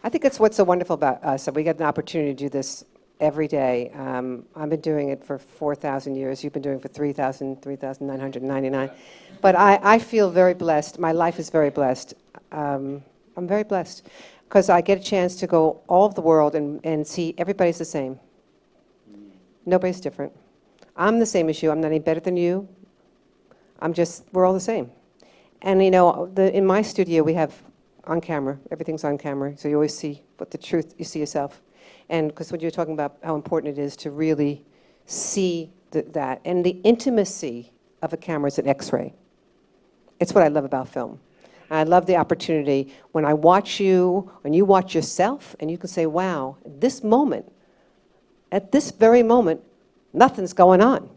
I think it's what's so wonderful about us, that we get an opportunity to do this every day. I've been doing it for 4,000 years. You've been doing it for 3,999. But I feel very blessed. My life is very blessed. I'm very blessed because I get a chance to go all over the world and see everybody's the same. Nobody's different. I'm the same as you. I'm not any better than you. We're all the same. And you know, in my studio we have on camera, everything's on camera, so you always see what the truth, you see yourself. And because when you're talking about how important it is to really see that, and the intimacy of a camera is an X-ray. It's what I love about film. And I love the opportunity when I watch you, when you watch yourself, and you can say, wow, this moment, at this very moment, nothing's going on.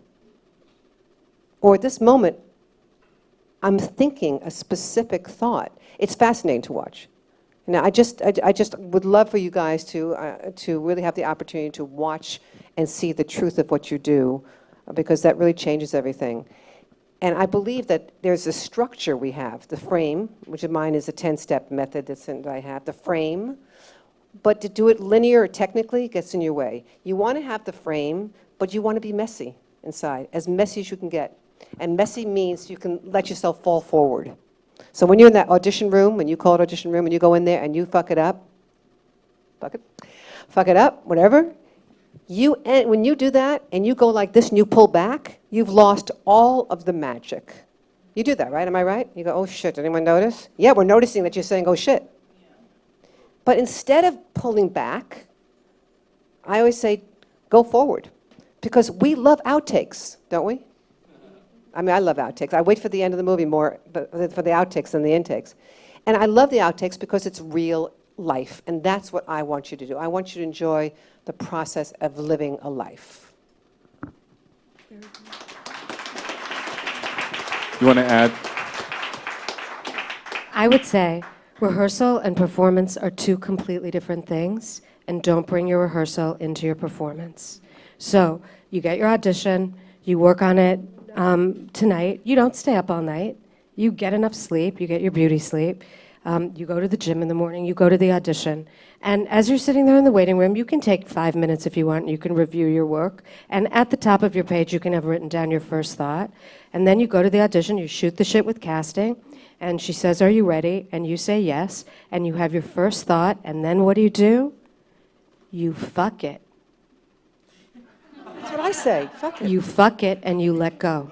Or at this moment, I'm thinking a specific thought. It's fascinating to watch. Now, I just would love for you guys to really have the opportunity to watch and see the truth of what you do, because that really changes everything. And I believe that there's a structure we have, the frame, which of mine is a 10-step method that I have, the frame. But to do it linear or technically gets in your way. You want to have the frame, but you want to be messy inside, as messy as you can get. And messy means you can let yourself fall forward. So when you're in that audition room, when you call it audition room, and you go in there and you fuck it up, whatever, when you do that and you go like this and you pull back, you've lost all of the magic. You do that, right? Am I right? You go, oh shit, did anyone notice? Yeah, we're noticing that you're saying, oh shit. But instead of pulling back, I always say, go forward. Because we love outtakes, don't we? I mean, I love outtakes. I wait for the end of the movie more for the outtakes than the intakes. And I love the outtakes because it's real life. And that's what I want you to do. I want you to enjoy the process of living a life. You want to add? I would say rehearsal and performance are two completely different things, and don't bring your rehearsal into your performance. So you get your audition, you work on it tonight. You don't stay up all night. You get enough sleep, you get your beauty sleep. You go to the gym in the morning, you go to the audition. And as you're sitting there in the waiting room, you can take 5 minutes if you want, and you can review your work. And at the top of your page, you can have written down your first thought. And then you go to the audition, you shoot the shit with casting, and she says, are you ready? And you say yes, and you have your first thought, and then what do? You fuck it. That's what I say, fuck it. You fuck it and you let go.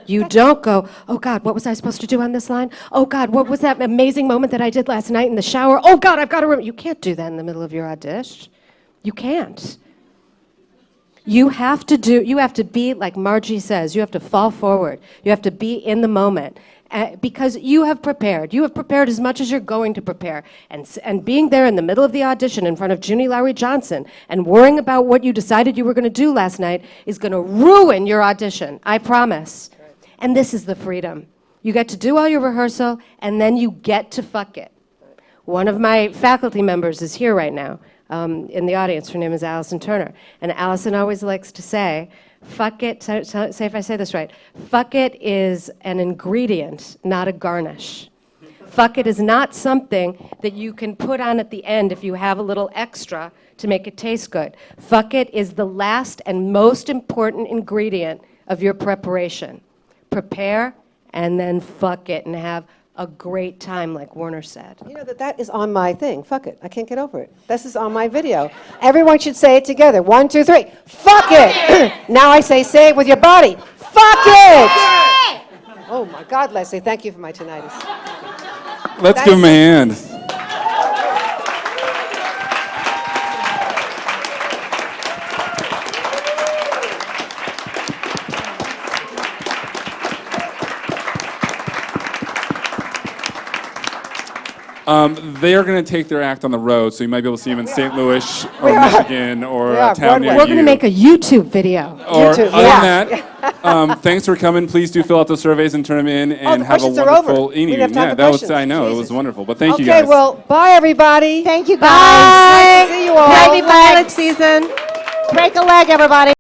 You don't go, oh God, what was I supposed to do on this line? Oh God, what was that amazing moment that I did last night in the shower? Oh God, I've got to remember. You can't do that in the middle of your audition. You can't. You have to be, like Margie says, you have to fall forward. You have to be in the moment. Because you have prepared. You have prepared as much as you're going to prepare. And being there in the middle of the audition in front of Junie Lowry Johnson and worrying about what you decided you were going to do last night is going to ruin your audition. I promise. And this is the freedom. You get to do all your rehearsal, and then you get to fuck it. One of my faculty members is here right now in the audience. Her name is Allison Turner. And Allison always likes to say, fuck it, say if I say this right, fuck it is an ingredient, not a garnish. Fuck it is not something that you can put on at the end if you have a little extra to make it taste good. Fuck it is the last and most important ingredient of your preparation. prepare, and then fuck it and have a great time, like Warner said. You know that is on my thing. Fuck it. I can't get over it. This is on my video. Everyone should say it together. 1, 2, 3. Fuck it. Now I say it with your body. Fuck it. Oh my God, Lesley, thank you for my tinnitus. Let's give him a hand. They are going to take their act on the road, so you might be able to see them in St. Louis or Michigan or a town near you. We're going to make a YouTube video. Or other than that, thanks for coming. Please do fill out those surveys and turn them in, and have a wonderful evening. Yeah, that was, I know, it was wonderful. But thank you guys. Okay, well, bye everybody. Thank you, guys. Nice to see you all. Happy pilot season. Break a leg, everybody.